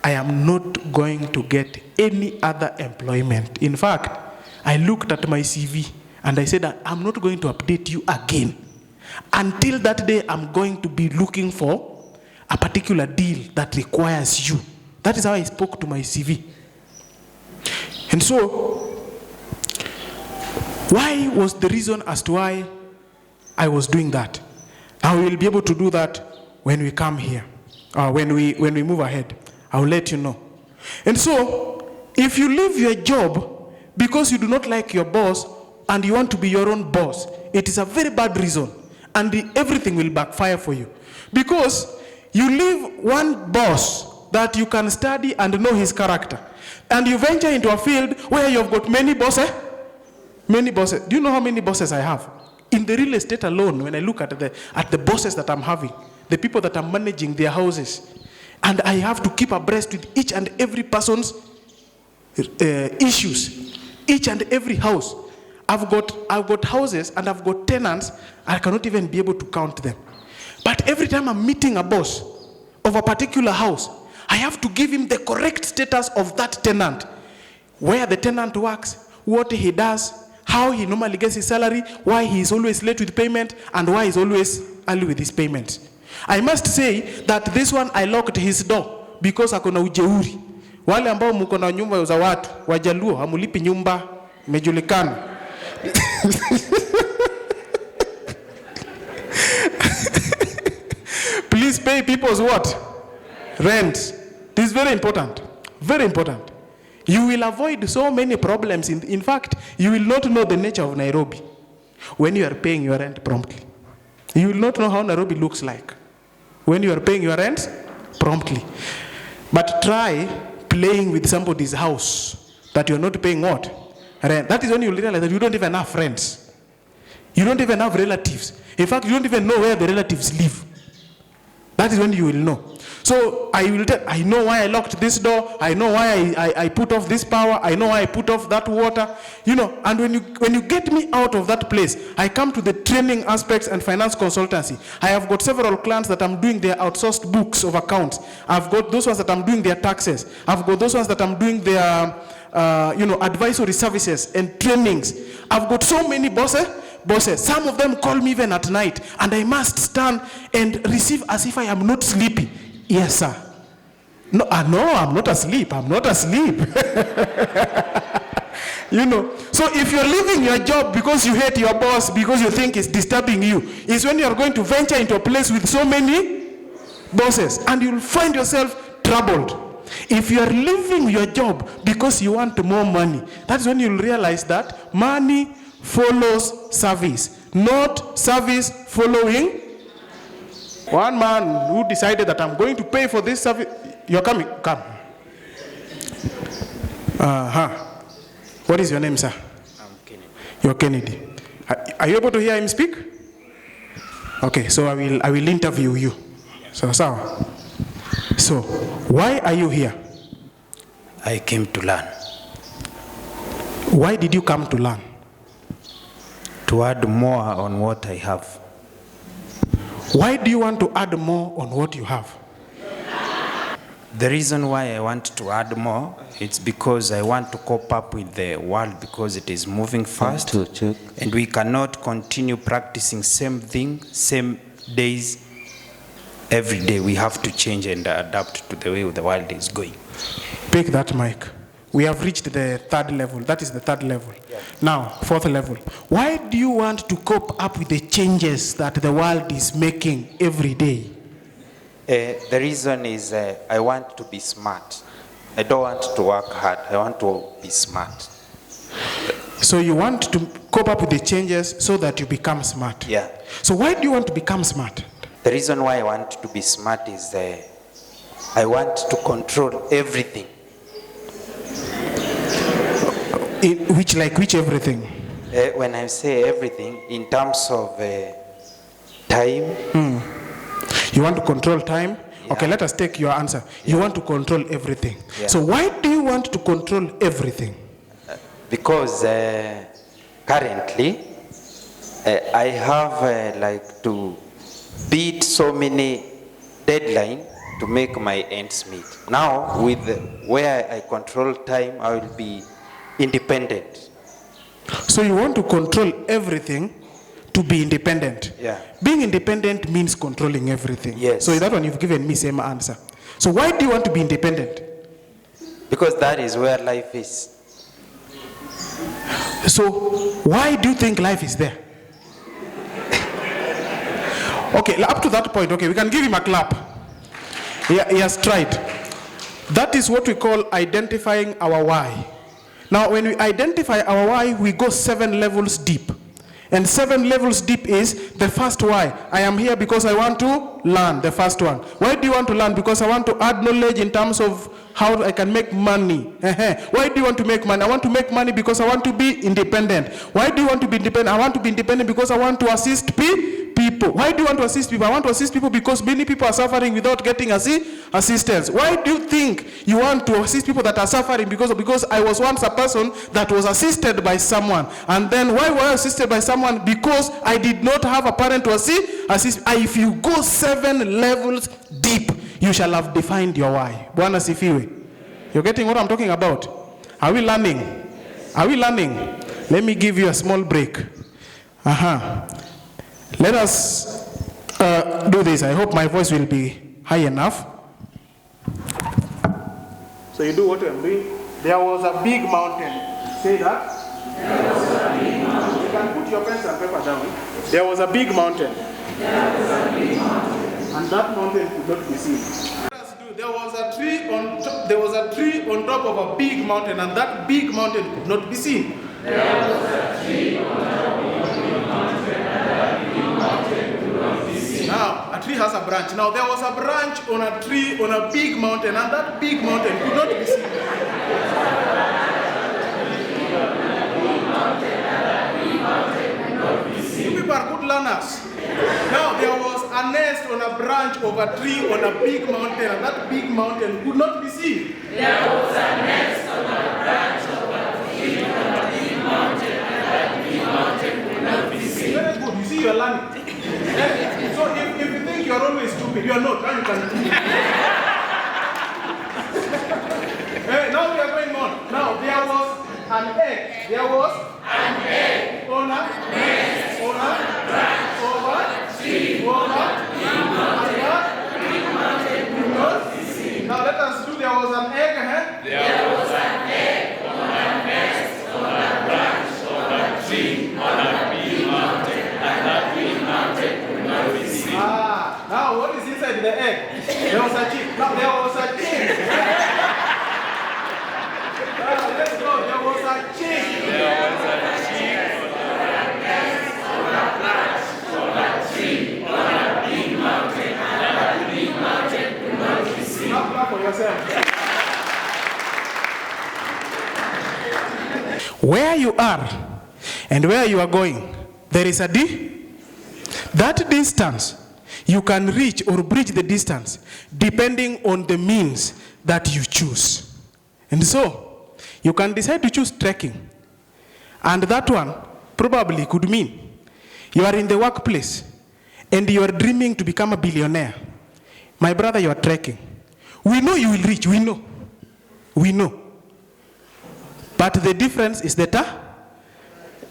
S2: I am not going to get any other employment. In fact, I looked at my CV and I said that I'm not going to update you again. Until that day, I'm going to be looking for a particular deal that requires you. That is how I spoke to my CV. And so, why was the reason as to why I was doing that? I will be able to do that when we come here, when we move ahead. I'll let you know. And so, if you leave your job because you do not like your boss and you want to be your own boss, it is a very bad reason, and everything will backfire for you. Because you leave one boss that you can study and know his character, and you venture into a field where you've got many bosses. Many bosses. Do you know how many bosses I have? In the real estate alone, when I look at the bosses that I'm having, the people that I'm managing their houses, and I have to keep abreast with each and every person's issues, each and every house. I've got houses and I've got tenants. I cannot even be able to count them. But every time I'm meeting a boss of a particular house, I have to give him the correct status of that tenant, where the tenant works, what he does, how he normally gets his salary, why he is always late with payment, and why he's always early with his payments. I must say that this one I locked his door because akona ujeuri. Wale ambao mko na nyumba za watu, wajaluo, hamulipi nyumba, mejulikana. Please pay people's what? Rent. This is very important. Very important. You will avoid so many problems. In fact, you will not know the nature of Nairobi when you are paying your rent promptly. You will not know how Nairobi looks like when you are paying your rent promptly. But try playing with somebody's house that you are not paying what? Rent. That is when you will realize that you don't even have friends. You don't even have relatives. In fact, you don't even know where the relatives live. That is when you will know. So I know why I locked this door. I know why I put off this power. I know why I put off that water. You know, and when you get me out of that place, I come to the training aspects and finance consultancy. I have got several clients that I'm doing their outsourced books of accounts. I've got those ones that I'm doing their taxes. I've got those ones that I'm doing their advisory services and trainings. I've got so many bosses. Some of them call me even at night, and I must stand and receive as if I am not sleepy. Yes, sir. No, I'm not asleep. I'm not asleep. You know. So if you're leaving your job because you hate your boss, because you think it's disturbing you, is when you're going to venture into a place with so many bosses, and you'll find yourself troubled. If you are leaving your job because you want more money, that's when you'll realize that money follows service, not service following. One man who decided that I'm going to pay for this service. You're coming, come. What is your name, sir?
S3: I'm Kennedy.
S2: You're Kennedy. Are you able to hear him speak? Okay, so I will interview you. So why are you here?
S3: I came to learn.
S2: Why did you come to learn?
S3: To add more on what I have.
S2: Why do you want to add more on what you have?
S3: The reason why I want to add more, it's because I want to cope up with the world because it is moving fast. And we cannot continue practicing same thing, same days, every day. We have to change and adapt to the way the world is going.
S2: Pick that mic. We have reached the third level. That is the third level. Yeah. Now, fourth level. Why do you want to cope up with the changes that the world is making every day?
S3: The reason is I want to be smart. I don't want to work hard. I want to be smart.
S2: So you want to cope up with the changes so that you become smart?
S3: Yeah.
S2: So why do you want to become smart?
S3: The reason why I want to be smart is I want to control everything.
S2: Which everything?
S3: When I say everything, in terms of time.
S2: You want to control time?
S3: Yeah.
S2: Okay, let us take your answer. You want to control everything.
S3: Yeah.
S2: So why do you want to control everything?
S3: Because currently, I have like to beat so many deadlines to make my ends meet. Now, with where I control time, I will be independent.
S2: So you want to control everything to be independent.
S3: Yeah.
S2: Being independent means controlling everything.
S3: Yes.
S2: So that one you've given me same answer. So why do you want to be independent?
S3: Because that is where life is.
S2: So why do you think life is there? Okay, up to that point, okay, we can give him a clap. He has tried. That is what we call identifying our why. Now, when we identify our why, we go 7 levels deep. And 7 levels deep is the first why. I am here because I want to learn, the first one. Why do you want to learn? Because I want to add knowledge in terms of how I can make money. Why do you want to make money? I want to make money because I want to be independent. Why do you want to be independent? I want to be independent because I want to assist people. Why do you want to assist people? I want to assist people because many people are suffering without getting assistance. Why do you think you want to assist people that are suffering? Because I was once a person that was assisted by someone. And then why were I assisted by someone? Because I did not have a parent to assist. If you go 7 levels deep, you shall have defined your why. Bwana sifiwe. You're getting what I'm talking about? Are we learning? Are we learning? Let me give you a small break. Let us do this. I hope my voice will be high enough. So you do what I'm doing. There was a big mountain. Say that. There was a big mountain. You can put your pen and paper down. There was a big mountain. There was a big mountain. And that mountain could not be seen. There was a tree on top, top of a big mountain, and that big mountain could not be seen. There was a tree on top of a big mountain, and that big mountain could not be seen. Now, a tree has a branch. Now, there was a branch on a tree on a big mountain, and that big mountain could not be seen. You people are good learners. Now, there was a nest on a branch of a tree on a big mountain, and that big mountain could not be seen. There was a nest on a branch of a tree on a big mountain, and that big mountain could not be seen. Very good. You see, you are learning. So, if you think you are always stupid, you are not. Now you can do it. Now we are going on. Now, there was an egg. There was an egg on a nest, on a branch of a tree, on a big mountain, Now let us do. There was an egg. There was an egg on a nest, on a branch of a tree, on a big mountain, and that big mountain could not be seen. Now what is inside the egg? There was a chick. Now there was a chick. Let's go. There was a chick. There was a chick on a nest, on a branch, on a tree, on a big mountain, and that big mountain could not be seen. Now clap for yourself. Where you are and where you are going, there is a that distance you can reach or bridge the distance depending on the means that you choose. And so you can decide to choose trekking, and that one probably could mean you are in the workplace and you are dreaming to become a billionaire. My brother, you are trekking. We know you will reach, we know. But the difference is that,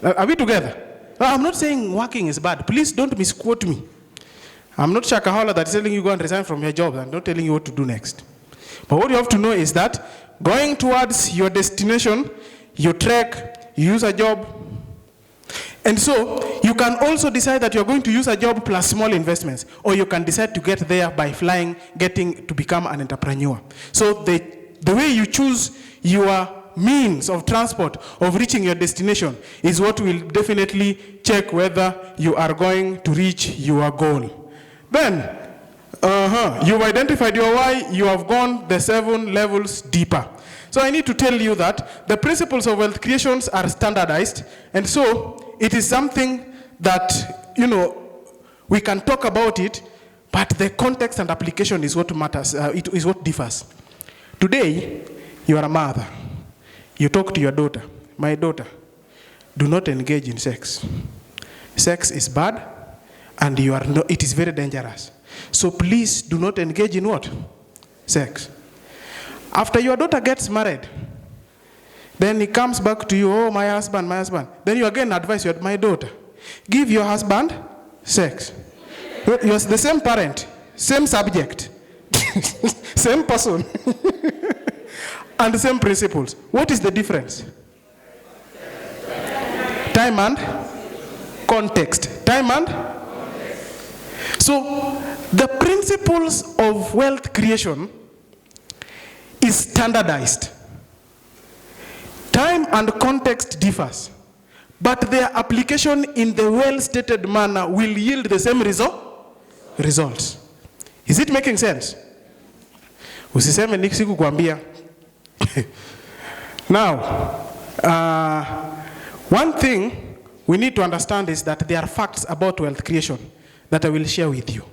S2: are we together? I'm not saying working is bad. Please don't misquote me. I'm not Shakahola that's telling you go and resign from your job and not telling you what to do next. But what you have to know is that going towards your destination, you trek, you use a job. And so you can also decide that you're going to use a job plus small investments, or you can decide to get there by flying, getting to become an entrepreneur. So the way you choose your means of transport, of reaching your destination, is what will definitely check whether you are going to reach your goal. Then, you've identified your why, you have gone the 7 levels deeper. So I need to tell you that the principles of wealth creations are standardized, and so it is something that, we can talk about it, but the context and application is what matters, it is what differs. Today, you are a mother. You talk to your daughter. My daughter, do not engage in sex. Sex is bad, and it is very dangerous. So please do not engage in what? Sex. After your daughter gets married, then he comes back to you, oh, my husband. Then you again advise my daughter, give your husband sex. You're the same parent, same subject, same person, and the same principles. What is the difference? Time and context. Time and context. So the principles of wealth creation is standardized. Time and context differs, but their application in the well-stated manner will yield the same results. Is it making sense? Usiseme nisikukwambia. Now, one thing we need to understand is that there are facts about wealth creation that I will share with you.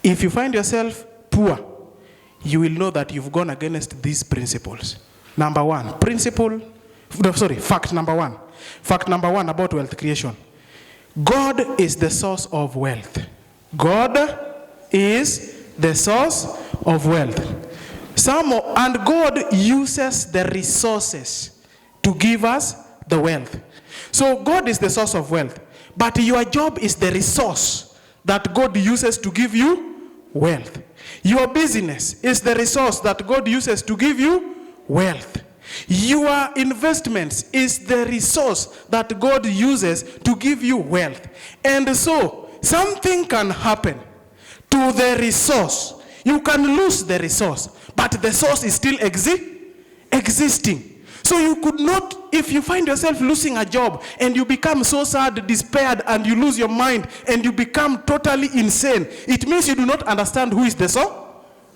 S2: If you find yourself poor, you will know that you've gone against these principles. Fact number one. Fact number one about wealth creation. God is the source of wealth. God is the source of wealth. And God uses the resources to give us the wealth. So God is the source of wealth, but your job is the resource that God uses to give you wealth. Your business is the resource that God uses to give you wealth. Your investments is the resource that God uses to give you wealth. And so, something can happen to the resource. You can lose the resource, but the source is still existing. So you could not, if you find yourself losing a job and you become so sad, despaired, and you lose your mind and you become totally insane, it means you do not understand who is the source.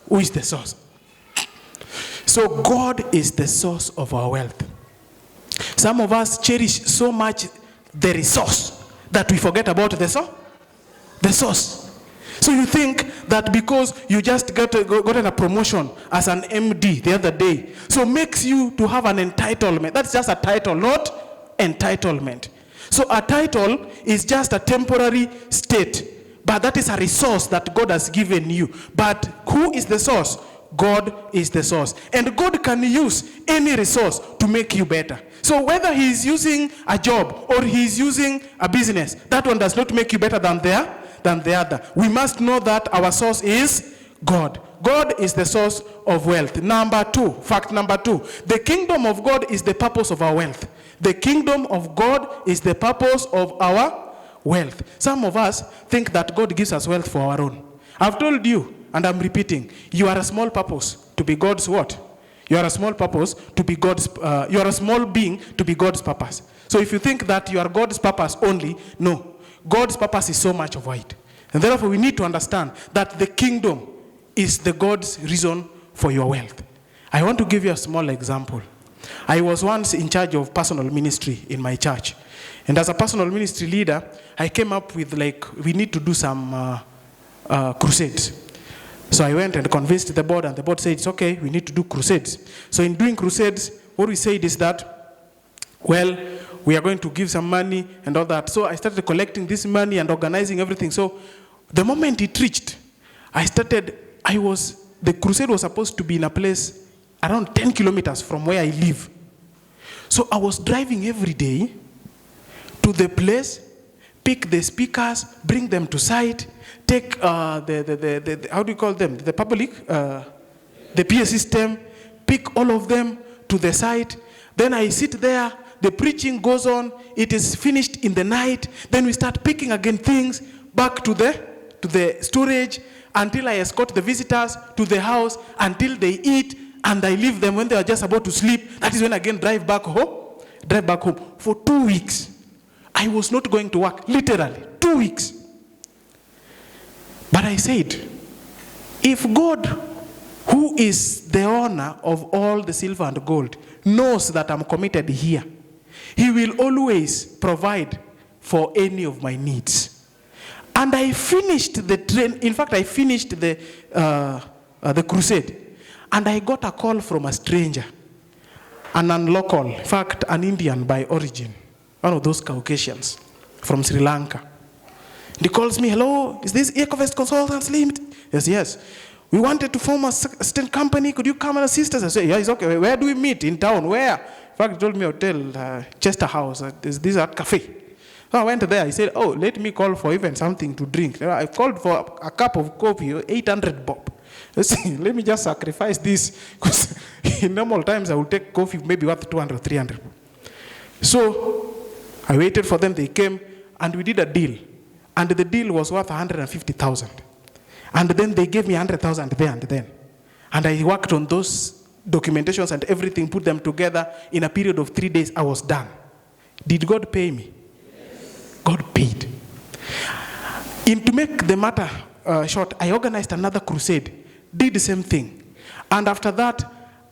S2: Who is the source? So God is the source of our wealth. Some of us cherish so much the resource that we forget about the source. So you think that because you just gotten a promotion as an MD the other day, so makes you to have an entitlement. That's just a title, not entitlement. So a title is just a temporary state, but that is a resource that God has given you. But who is the source? God is the source. And God can use any resource to make you better. So whether he is using a job or he is using a business, that one does not make you better than the other. We must know that our source is God. God is the source of wealth. Fact number two, the kingdom of God is the purpose of our wealth. The kingdom of God is the purpose of our wealth. Some of us think that God gives us wealth for our own. I've told you, and I'm repeating, you are a small purpose to be God's what? You are a small purpose to be God's, you are a small being to be God's purpose. So if you think that you are God's purpose only, no. God's purpose is so much of it. And therefore we need to understand that the kingdom is the God's reason for your wealth. I want to give you a small example. I was once in charge of personal ministry in my church. And as a personal ministry leader, I came up with we need to do some crusades. So I went and convinced the board, and the board said, it's okay, we need to do crusades. So in doing crusades, what we said is that, well, we are going to give some money and all that. So I started collecting this money and organizing everything. So the moment it reached, the crusade was supposed to be in a place around 10 kilometers from where I live. So I was driving every day to the place, pick the speakers, bring them to site, take how do you call them? The public, the PA system, pick all of them to the site. Then I sit there, the preaching goes on, it is finished in the night, then we start picking again things back to the storage until I escort the visitors to the house until they eat, and I leave them when they are just about to sleep. That is when I again drive back home. For 2 weeks. I was not going to work, literally, 2 weeks. But I said, if God, who who is the owner of all the silver and gold, knows that I'm committed here. He will always provide for any of my needs. And I finished the train. In fact, I finished the crusade. And I got a call from a stranger, an unlocal, in fact, an Indian by origin, one of those Caucasians from Sri Lanka. He calls me, hello, is this Ecovest Consultants Limited? Yes. We wanted to form a certain company. Could you come and assist us? I said, yeah, it's okay. Where do we meet? In town? Where? In fact, he told me hotel, Chester House. This art cafe. So I went there. He said, oh, let me call for even something to drink. I called for a cup of coffee, 800 bob. Let me just sacrifice this, because in normal times I would take coffee maybe worth 200, 300. So I waited for them. They came and we did a deal. And the deal was worth 150,000. And then they gave me 100,000 there and then. And I worked on those documentations and everything, put them together. In a period of 3 days, I was done. Did God pay me? Yes. God paid. To make the matter short, I organized another crusade. Did the same thing. And after that,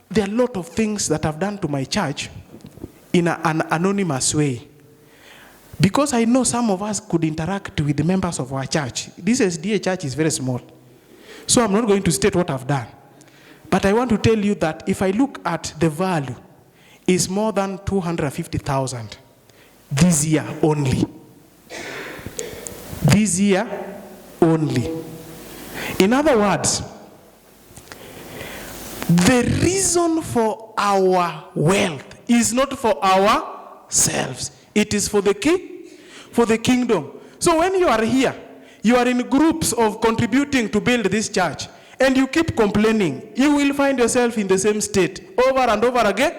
S2: there are a lot of things that I've done to my church in an anonymous way. Because I know some of us could interact with the members of our church. This SDA church is very small. So I'm not going to state what I've done. But I want to tell you that if I look at the value, it's more than 250,000 this year only. This year only. In other words, the reason for our wealth is not for ourselves. It is for the kingdom. So when you are here, you are in groups of contributing to build this church, and you keep complaining, you will find yourself in the same state over and over again.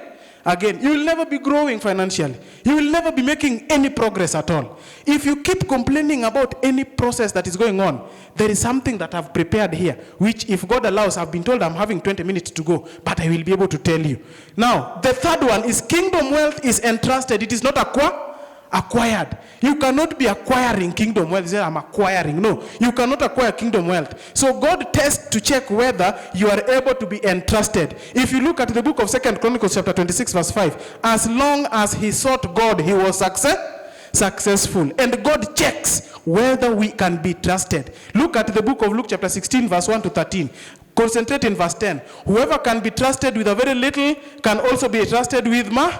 S2: You will never be growing financially. You will never be making any progress at all. If you keep complaining about any process that is going on, there is something that I've prepared here, which if God allows, I've been told I'm having 20 minutes to go, but I will be able to tell you. Now, the third one is kingdom wealth is entrusted. It is not acquired. You cannot be acquiring kingdom wealth. You say, I'm acquiring. No, you cannot acquire kingdom wealth. So God tests to check whether you are able to be entrusted. If you look at the book of 2 Chronicles chapter 26 verse 5, as long as he sought God, he was successful. And God checks whether we can be trusted. Look at the book of Luke chapter 16 verse 1 to 13. Concentrate in verse 10. Whoever can be trusted with a very little can also be trusted with much,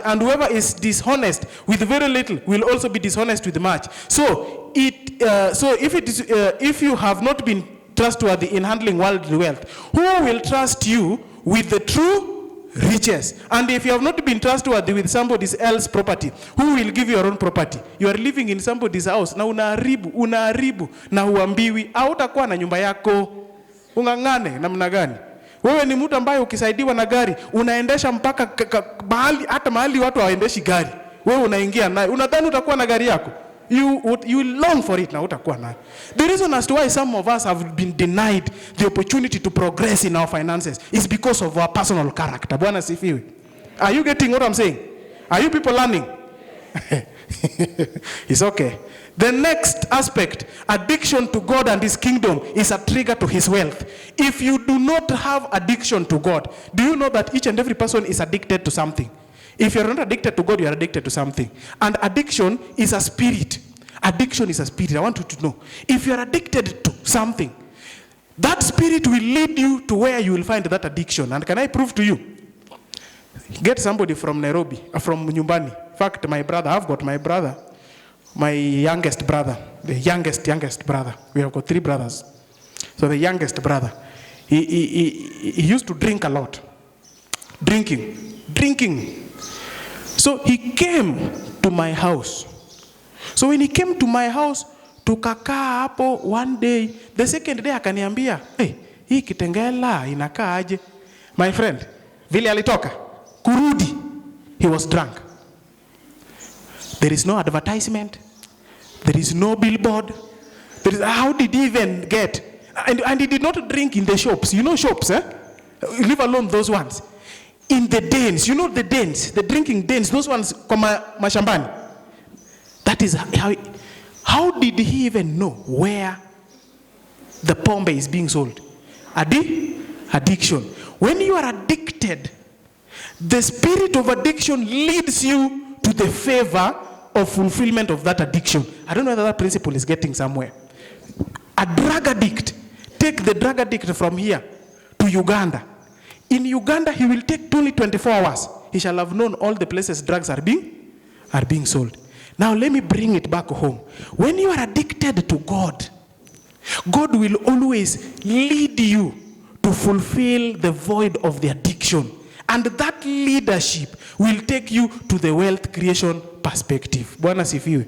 S2: and whoever is dishonest with very little will also be dishonest with much. So if you have not been trustworthy in handling worldly wealth, who will trust you with the true riches? And if you have not been trustworthy with somebody else's property, who will give you your own property? You are living in somebody's house na unaharibu na huambiwi hautakuwa na nyumba yako. Ungangane namna gani? Wewe ni mtu ambaye ukisaidiwa na gari unaendesha mpaka mahali watu hawaendeshi gari. Wewe unaingia naye. Unadhani utakuwa na gari yako? You long for it na utakuwa nayo. The reason as to why some of us have been denied the opportunity to progress in our finances is because of our personal character. Bwana sifiwe. Are you getting what I'm saying? Are you people learning? It's okay. The next aspect, addiction to God and his kingdom, is a trigger to his wealth. If you do not have addiction to God, do you know that each and every person is addicted to something? If you're not addicted to God, you are addicted to something. And addiction is a spirit. Addiction is a spirit. I want you to know. If you're addicted to something, that spirit will lead you to where you will find that addiction. And can I prove to you? Get somebody from Nairobi, from Nyumbani. In fact, my brother, I've got my brother. My youngest brother, the youngest brother. We have got 3 brothers. So the youngest brother, he used to drink a lot. Drinking. So he came to my house. So when he came to my house, tukakaa hapo one day, the second day akaniambia, hey, hii kitengela inakaa aje? My friend, vile alitoka, kurudi, he was drunk. There is no advertisement. There is no billboard. How did he even get? And he did not drink in the shops. You know shops, eh? Leave alone those ones. In the dens. You know the dens, the drinking dens, those ones, mashambani. That is how did he even know where the pombe is being sold? Adi? Addiction. When you are addicted, the spirit of addiction leads you to the favor of fulfillment of that addiction. I don't know whether that principle is getting somewhere. A drug addict, take the drug addict from here to Uganda. In Uganda, he will take only 24 hours. He shall have known all the places drugs are being sold. Now let me bring it back home. When you are addicted to God, God will always lead you to fulfill the void of the addiction. And that leadership will take you to the wealth creation perspective. Bwana sifiwe.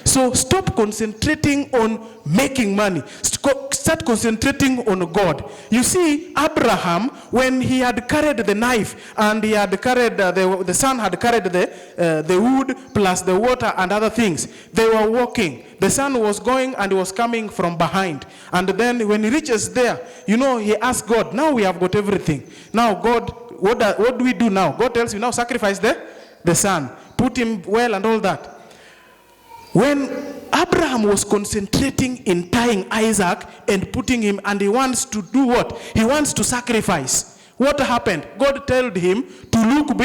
S2: So stop concentrating on making money. Start concentrating on God. You see, Abraham, when he had carried the knife and he had carried, the son had carried the wood plus the water and other things, they were walking. The son was going and he was coming from behind. And then when he reaches there, you know, he asked God, now we have got everything. Now God, what do we do now? God tells you, now sacrifice the son. Put him well and all that. When Abraham was concentrating in tying Isaac and putting him, and he wants to do what? He wants to sacrifice. What happened? God told him to look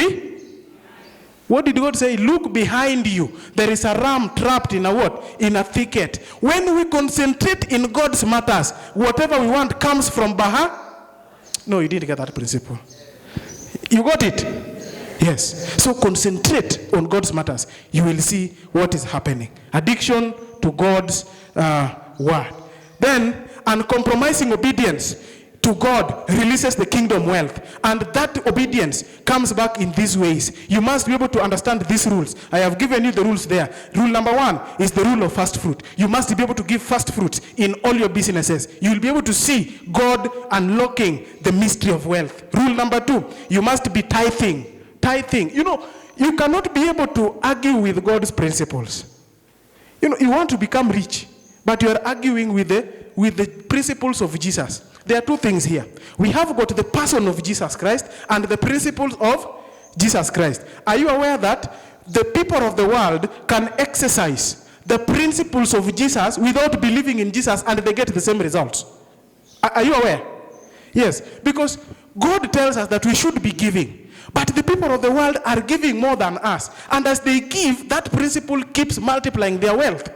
S2: What did God say? Look behind you. There is a ram trapped in a what? In a thicket. When we concentrate in God's matters, whatever we want comes from behind. No, you didn't get that principle. You got it? Yes. So concentrate on God's matters. You will see what is happening. Addiction to God's word. Then, uncompromising obedience to God releases the kingdom wealth. And that obedience comes back in these ways. You must be able to understand these rules. I have given you the rules there. Rule number 1 is the rule of first fruit. You must be able to give first fruits in all your businesses. You will be able to see God unlocking the mystery of wealth. Rule number 2, you must be tithing. Tithing. You know, you cannot be able to argue with God's principles. You know, you want to become rich, but you are arguing with the principles of Jesus. There are two things here. We have got the person of Jesus Christ and the principles of Jesus Christ. Are you aware that the people of the world can exercise the principles of Jesus without believing in Jesus and they get the same results? Are you aware? Yes, because God tells us that we should be giving. But the people of the world are giving more than us. And as they give, that principle keeps multiplying their wealth.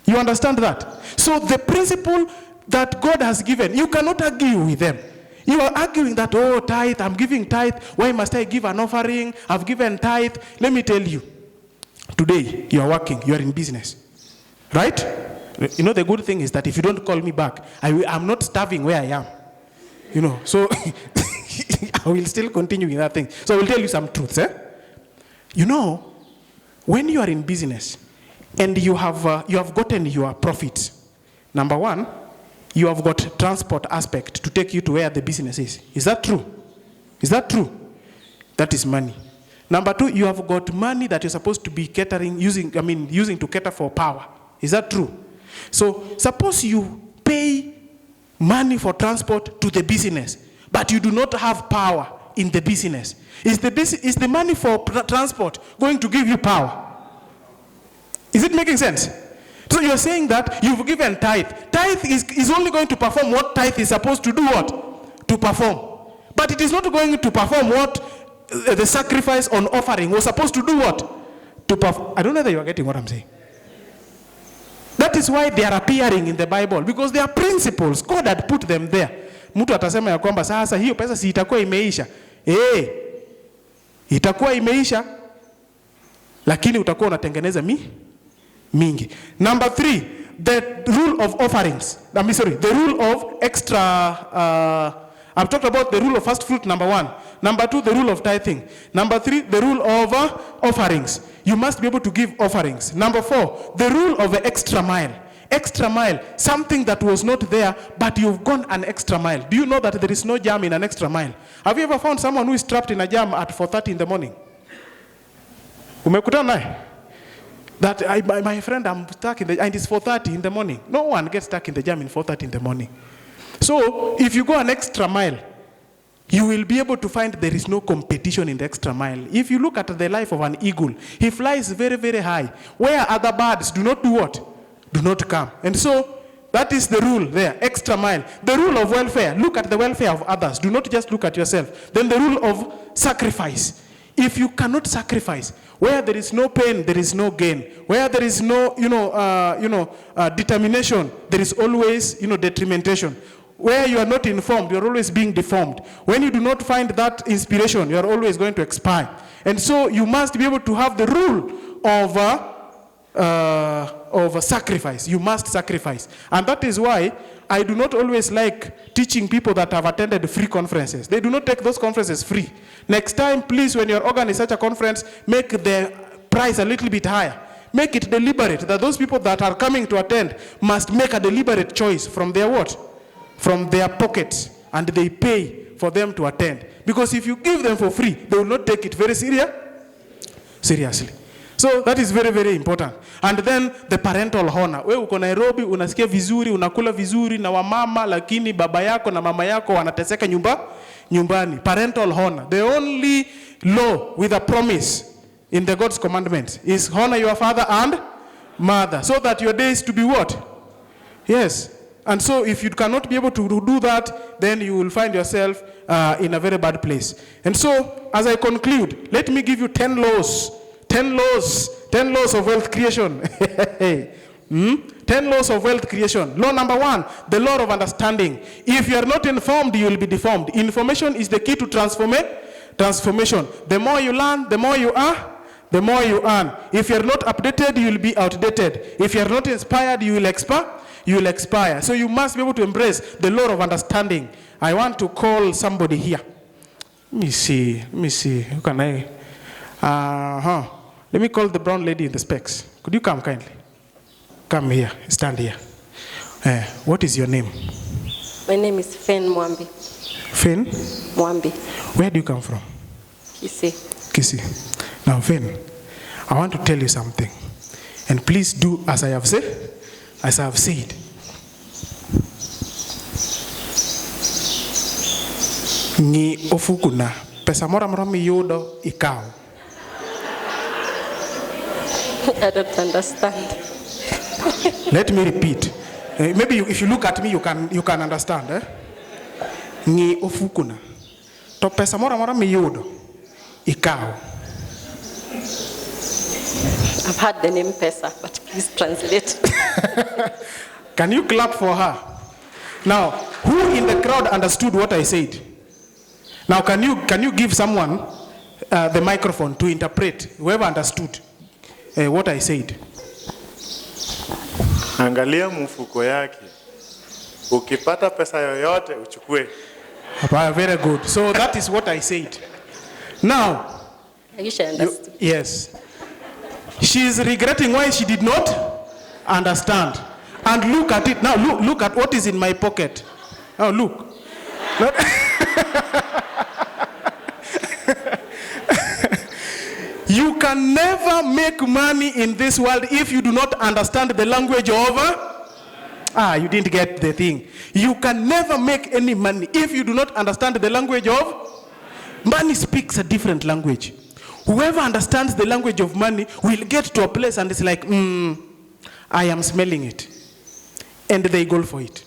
S2: You understand that? So the principle that God has given, you cannot argue with them. You are arguing that, oh, tithe, I'm giving tithe. Why must I give an offering? I've given tithe. Let me tell you, today you are working, you are in business. Right? You know, the good thing is that if you don't call me back, I'm not starving where I am. You know, so I will still continue in that thing. So I will tell you some truths. You know, when you are in business and you have gotten your profits, number 1, you have got transport aspect to take you to where the business is. Is that true? Is that true? That is money. Number 2, you have got money that you're supposed to be using to cater for power. Is that true? So suppose you pay money for transport to the business, but you do not have power in the business. Is the money for transport going to give you power? Is it making sense? So you're saying that you've given tithe. Tithe is only going to perform what tithe is supposed to do what? To perform. But it is not going to perform what the sacrifice on offering was supposed to do what? To perform. I don't know whether you are getting what I'm saying. That is why they are appearing in the Bible. Because they are principles. God had put them there. Mtu atasema ya kwamba sasa hiyo pesa si itakuwa imeisha. Itakuwa imeisha. Lakini utakuwa unatengeneza mingi. Number 3, the rule of offerings. The rule of extra. I've talked about the rule of first fruit, number 1. Number 2, the rule of tithing. Number 3, the rule of offerings. You must be able to give offerings. Number 4, the rule of the extra mile. Extra mile, something that was not there, but you've gone an extra mile. Do you know that there is no jam in an extra mile? Have you ever found someone who is trapped in a jam at 4:30 in the morning? Umekutana naye? That my friend, I'm stuck and it's 4:30 in the morning. No one gets stuck in the jam in 4:30 in the morning. So if you go an extra mile, you will be able to find there is no competition in the extra mile. If you look at the life of an eagle, he flies very, very high, where other birds do not do what? Do not come. And so that is the rule there, extra mile. The rule of welfare, look at the welfare of others. Do not just look at yourself. Then the rule of sacrifice. If you cannot sacrifice, where there is no pain, there is no gain. Where there is no, determination, there is always, detrimentation. Where you are not informed, you are always being deformed. When you do not find that inspiration, you are always going to expire. And so you must be able to have the rule of sacrifice. You must sacrifice. And that is why I do not always like teaching people that have attended free conferences. They do not take those conferences free. Next time, please, when you're organizing such a conference, make the price a little bit higher. Make it deliberate, that those people that are coming to attend must make a deliberate choice from their what? From their pockets, and they pay for them to attend. Because if you give them for free, they will not take it very seriously. So that is very, very important. And then the parental honor. Wewe uko Nairobi, unasikia vizuri, unakula vizuri na wamama, lakini baba yako na mama yako wanateseka nyumbani. Parental honor. The only law with a promise in the God's commandments is honor your father and mother, so that your days to be what? Yes. And so if you cannot be able to do that, then you will find yourself in a very bad place. And so, as I conclude, let me give you 10 laws. 10 laws of wealth creation. 10 laws of wealth creation. Law number 1, the law of understanding. If you are not informed, you will be deformed. Information is the key to transformation. The more you learn, the more you are, the more you earn. If you are not updated, you will be outdated. If you are not inspired, you will expire. So you must be able to embrace the law of understanding. I want to call somebody here. Let me see. Who can I? Let me call the brown lady in the specs. Could you come kindly? Come here. Stand here. What is your name?
S4: My name is Fen Mwambi.
S2: Fen?
S4: Mwambi.
S2: Where do you come from? Kisii. Now, Fen, I want to tell you something. And please do as I have said. Ni ofukuna pesa mora miyudo ikaw.
S4: I don't understand.
S2: Let me repeat. Maybe if you look at me, you can understand. Ni ofukuna to pesa mora miyudo ikaw.
S4: I've heard the name Pesa, but please translate.
S2: Can you clap for her? Now, who in the crowd understood what I said? Now, can you give someone the microphone to interpret? Whoever understood what I said.
S5: Angalia mfuko yake. Ukipata pesa yoyote uchukue.
S2: Very good. So that is what I said. Now,
S4: Isha understood.
S2: Yes. She is regretting why she did not understand. And look at it. Now look at what is in my pocket. Now look. You can never make money in this world if you do not understand the language of... you didn't get the thing. You can never make any money if you do not understand the language of... Money speaks a different language. Whoever understands the language of money will get to a place and it's like, I am smelling it. And they go for it.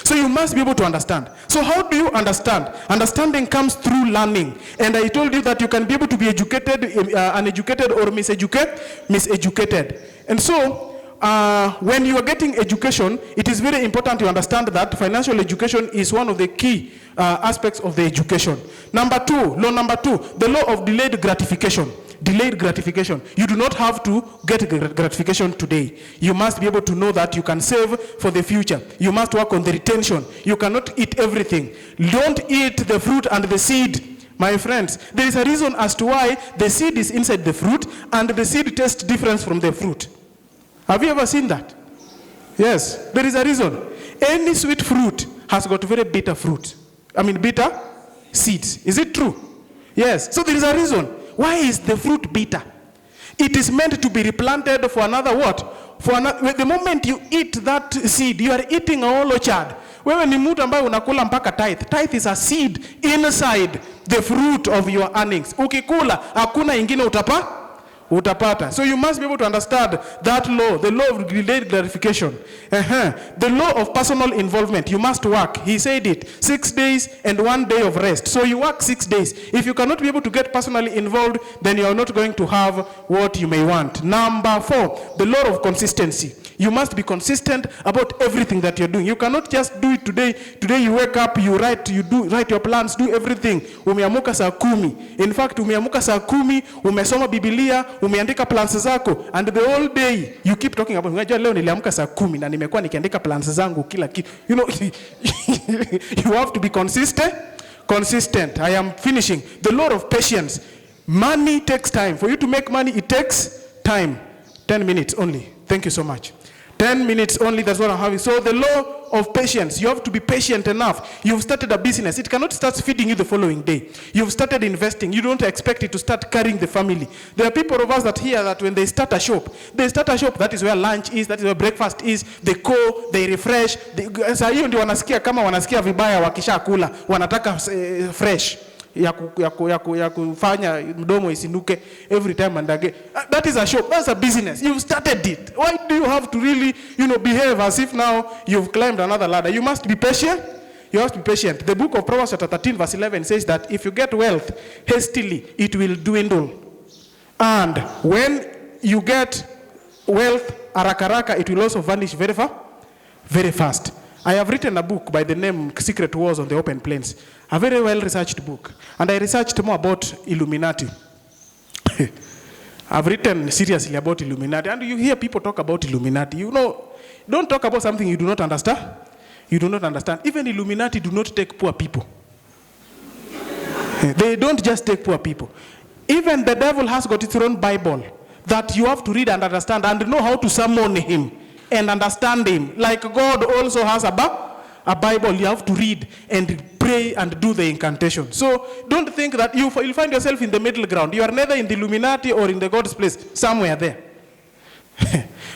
S2: So you must be able to understand. So how do you understand? Understanding comes through learning. And I told you that you can be able to be educated, uneducated, or miseducated. And so when you are getting education, it is very important to understand that financial education is one of the key aspects of the education. Number 2, law number 2, the law of delayed gratification. Delayed gratification. You do not have to get gratification today. You must be able to know that you can save for the future. You must work on the retention. You cannot eat everything. Don't eat the fruit and the seed. My friends, there is a reason as to why the seed is inside the fruit and the seed tastes different from the fruit. Have you ever seen that? Yes, there is a reason. Any sweet fruit has got very bitter fruit. Bitter seeds. Is it true? Yes. So there is a reason. Why is the fruit bitter? It is meant to be replanted for another what? For another. The moment you eat that seed, you are eating a whole orchard. Wewe ni mtu ambaye unakula mpaka tithe. Tithe is a seed inside the fruit of your earnings. Ukikula, hakuna ingine utapata. So you must be able to understand that law, the law of delayed gratification. The law of personal involvement. You must work. He said it, 6 days and 1 day of rest. So you work 6 days. If you cannot be able to get personally involved, then you are not going to have what you may want. Number 4, the law of consistency. You must be consistent about everything that you're doing. You cannot just do it today. Today you wake up, you write your plans, do everything. Umeamuka saa 10. In fact, umeamuka saa 10, umesoma Biblia, umeandika plans zako, and the whole day you keep talking about, unajua leo niliamka saa 10 na nimekuwa nikiandika plans zangu kila kitu. You know, you have to be consistent. I am finishing. The law of patience. Money takes time. For you to make money, it takes time. 10 minutes only. Thank you so much. 10 minutes only, that's what I'm having. So the law of patience, you have to be patient enough. You've started a business. It cannot start feeding you the following day. You've started investing. You don't expect it to start carrying the family. There are people of us that hear that when they start a shop, that is where lunch is, that is where breakfast is. They go, they refresh. Sasa hiyo ndio wanasikia kama wanasikia vibaya wakisha kula. Wanataka fresh. Ya kufanya mdomo isinuke every time and again. That is a shop. That's a business. You've started it. Why do you have to really, behave as if now you've climbed another ladder? You must be patient. You have to be patient. The book of Proverbs chapter 13 verse 11 says that if you get wealth hastily, it will dwindle. And when you get wealth haraka, it will also vanish very fast. I have written a book by the name Secret Wars on the Open Plains. A very well-researched book. And I researched more about Illuminati. I've written seriously about Illuminati. And you hear people talk about Illuminati. Don't talk about something you do not understand. You do not understand. Even Illuminati do not take poor people. They don't just take poor people. Even the devil has got its own Bible that you have to read and understand and know how to summon him and understand him. Like God also has a Bible you have to read and pray and do the incantation. So don't think that you'll find yourself in the middle ground. You are neither in the Illuminati or in the God's place, somewhere there.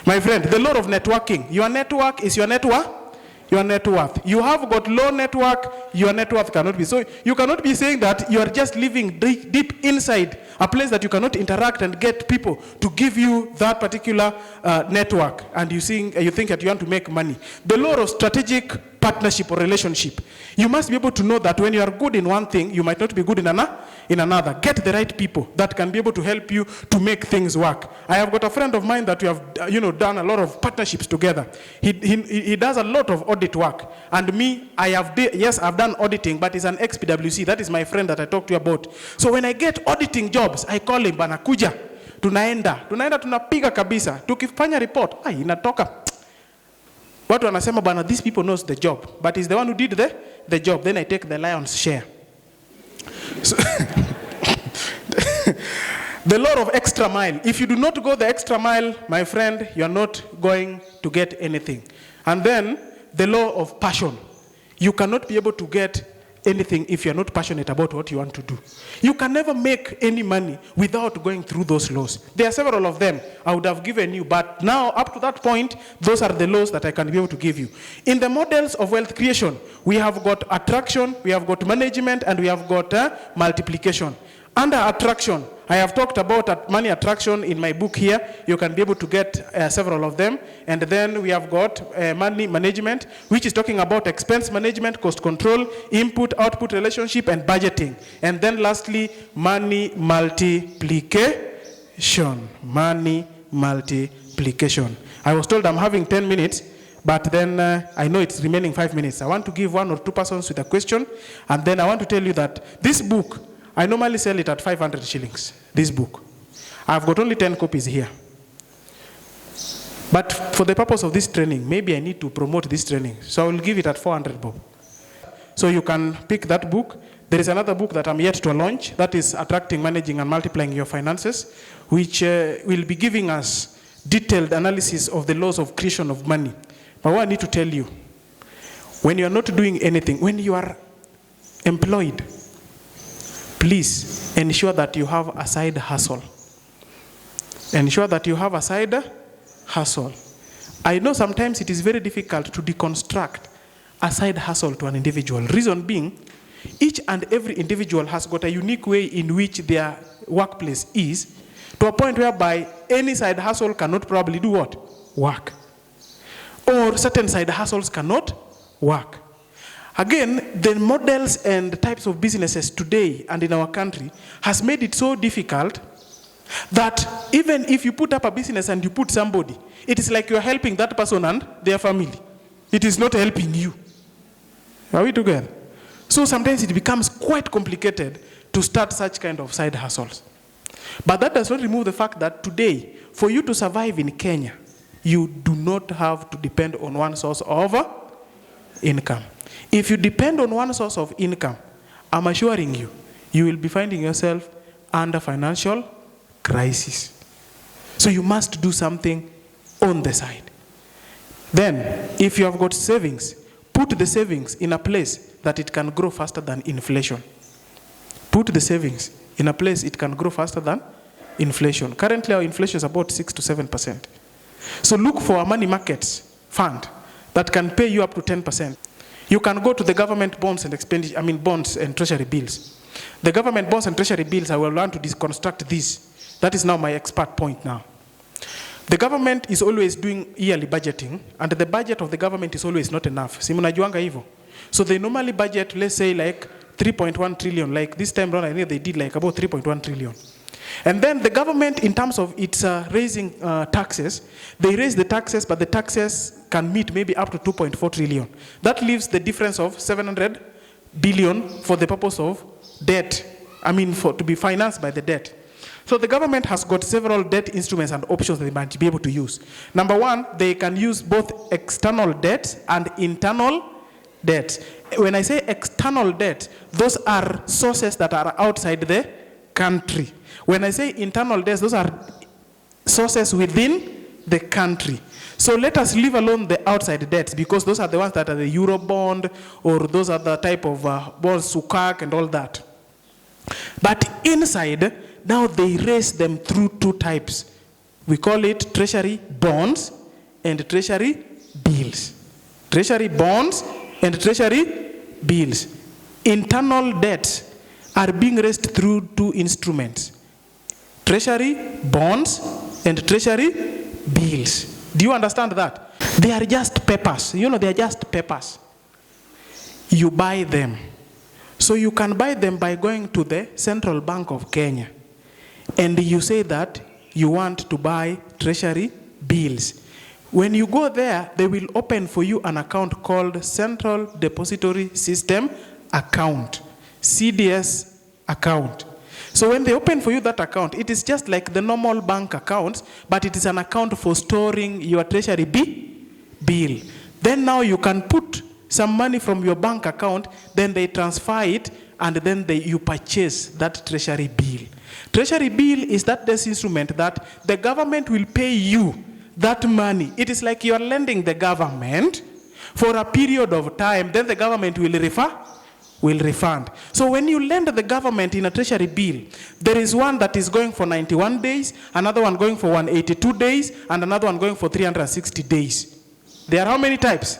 S2: My friend, the law of networking. Your network is your network. Your net worth. You have got low network, your net worth cannot be. So you cannot be saying that you are just living deep inside a place that you cannot interact and get people to give you that particular network. And you think that you want to make money. The law of strategic partnership or relationship. You must be able to know that when you are good in one thing, you might not be good in another. Get the right people that can be able to help you to make things work. I have got a friend of mine that we have done a lot of partnerships together. He does a lot of audit work. And me, I've done auditing, but it's an ex-PwC. That is my friend that I talked to you about. So when I get auditing jobs, I call him, bana kuja. Tunaenda tunapiga kabisa. Tukifanya report, inatoka. Watu wanasema bana, these people knows the job, but he's the one who did the job. Then I take the lion's share. So the law of extra mile. If you do not go the extra mile, my friend, you are not going to get anything. And then the law of passion. You cannot be able to get anything if you are not passionate about what you want to do. You can never make any money without going through those laws. There are several of them I would have given you, but now up to that point, those are the laws that I can be able to give you. In the models of wealth creation, we have got attraction, we have got management, and we have got multiplication. Under attraction, I have talked about money attraction in my book here. You can be able to get several of them. And then we have got money management, which is talking about expense management, cost control, input-output relationship, and budgeting. And then lastly, money multiplication. Money multiplication. I was told I'm having 10 minutes, but then I know it's remaining 5 minutes. I want to give 1 or 2 persons with a question. And then I want to tell you that this book, I normally sell it at 500 shillings, this book. I've got only 10 copies here. But for the purpose of this training, maybe I need to promote this training. So I will give it at 400 bob. So you can pick that book. There is another book that I'm yet to launch. That is Attracting, Managing, and Multiplying Your Finances, which will be giving us detailed analysis of the laws of creation of money. But what I need to tell you, when you are not doing anything, when you are employed, please ensure that you have a side hustle. Ensure that you have a side hustle. I know sometimes it is very difficult to deconstruct a side hustle to an individual. Reason being, each and every individual has got a unique way in which their workplace is to a point whereby any side hustle cannot probably do what? Work. Or certain side hustles cannot work. Again, the models and types of businesses today and in our country has made it so difficult that even if you put up a business and you put somebody, it is like you are helping that person and their family. It is not helping you. Are we together? So sometimes it becomes quite complicated to start such kind of side hustles. But that does not remove the fact that today, for you to survive in Kenya, you do not have to depend on one source of income. If you depend on one source of income, I'm assuring you, you will be finding yourself under financial crisis. So you must do something on the side. Then, if you have got savings, put the savings in a place that it can grow faster than inflation. Put the savings in a place it can grow faster than inflation. Currently, our inflation is about 6 to 7%. So look for a money markets fund that can pay you up to 10%. You can go to the government bonds and expenditure, bonds and treasury bills. The government bonds and treasury bills, I will learn to deconstruct this. That is now my expert point now. The government is always doing yearly budgeting, and the budget of the government is always not enough. Si mnajuanga hivyo. So they normally budget, let's say, like 3.1 trillion. Like this time around, I think they did like about 3.1 trillion. And then the government, in terms of its raising taxes, they raise the taxes, but the taxes can meet maybe up to 2.4 trillion. That leaves the difference of 700 billion for the purpose of debt. To be financed by the debt. So the government has got several debt instruments and options that they might be able to use. Number one, they can use both external debt and internal debt. When I say external debt, those are sources that are outside the country. When I say internal debts, those are sources within the country. So let us leave alone the outside debts, because those are the ones that are the Euro bond, or those are the type of bonds, Sukak and all that. But inside, now they raise them through two types. We call it treasury bonds and treasury bills. Treasury bonds and treasury bills. Internal debts are being raised through two instruments. Treasury bonds and treasury bills. Do you understand that? They are just papers. They are just papers. You buy them. So you can buy them by going to the Central Bank of Kenya. And you say that you want to buy treasury bills. When you go there, they will open for you an account called Central Depository System Account, CDS account. So when they open for you that account, it is just like the normal bank accounts, but it is an account for storing your treasury bill. Then now you can put some money from your bank account, then they transfer it, and then you purchase that treasury bill. Treasury bill is that debt instrument that the government will pay you that money. It is like you are lending the government for a period of time, then the government will refund. So when you lend the government in a treasury bill, there is one that is going for 91 days, another one going for 182 days, and another one going for 360 days. There are how many types?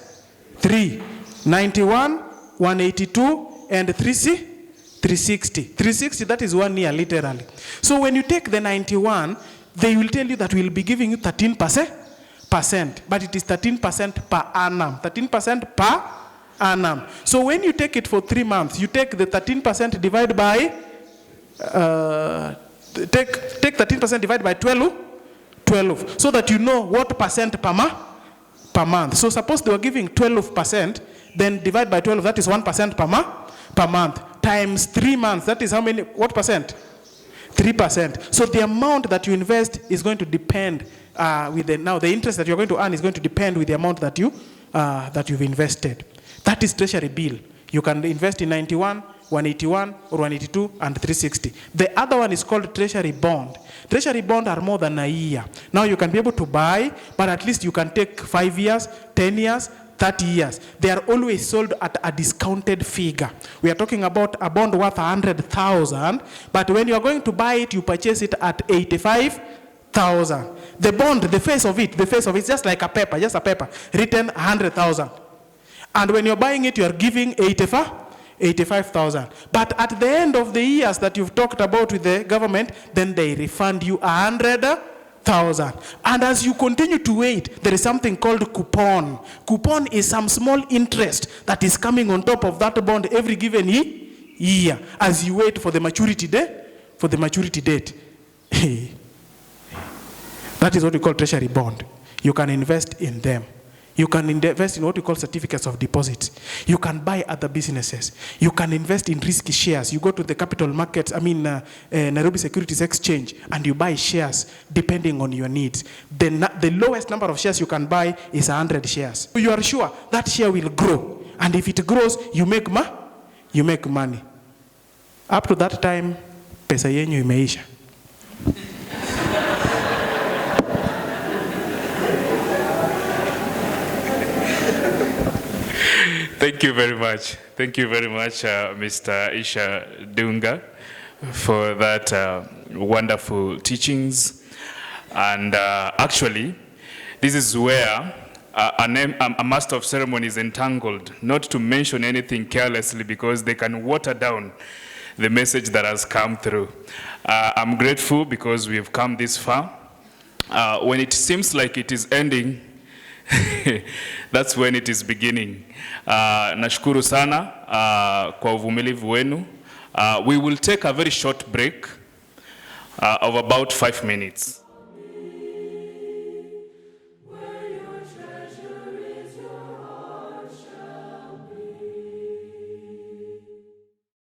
S2: 3. 91, 182, and 360. 360, that is 1 year, literally. So when you take the 91, they will tell you that we will be giving you 13%, but it is 13% per annum. 13% per annum. So when you take it for 3 months, you take the 13% divided by, take 13% divided by 12, so that you know what percent per month. So suppose they were giving 12%, then divide by 12, that is 1% per month, times 3 months, that is how many, what percent? 3%. So the amount that you invest is going to depend now the interest that you're going to earn is going to depend with the amount that you've invested. That is treasury bill. You can invest in 91, 181, or 182, and 360. The other one is called treasury bond. Treasury bond are more than a year. Now you can be able to buy, but at least you can take 5 years, 10 years, 30 years. They are always sold at a discounted figure. We are talking about a bond worth 100,000, but when you are going to buy it, you purchase it at 85,000. The bond, the face of it is just like a paper, just a paper, written 100,000. And when you're buying it, you are giving 85,000. 85,000. But at the end of the years that you've talked about with the government, then they refund you 100,000. And as you continue to wait, there is something called coupon. Coupon is some small interest that is coming on top of that bond every given year as you wait for the maturity date. That is what we call treasury bond. You can invest in them. You can invest in what we call certificates of deposit. You can buy other businesses. You can invest in risky shares. You go to the capital markets, Nairobi Securities Exchange, and you buy shares depending on your needs. The lowest number of shares you can buy is 100 shares. You are sure that share will grow. And if it grows, you make money. Up to that time, pesa yenyu imeisha.
S1: Thank you very much. Thank you very much, Mr. Isha Dunga, for that wonderful teachings. And actually, this is where a master of ceremony is entangled, not to mention anything carelessly because they can water down the message that has come through. I'm grateful because we've come this far. When it seems like it is ending, that's when it is beginning. Nashukuru sana kwa uvumilivu wenu. We will take a very short break of about 5 minutes.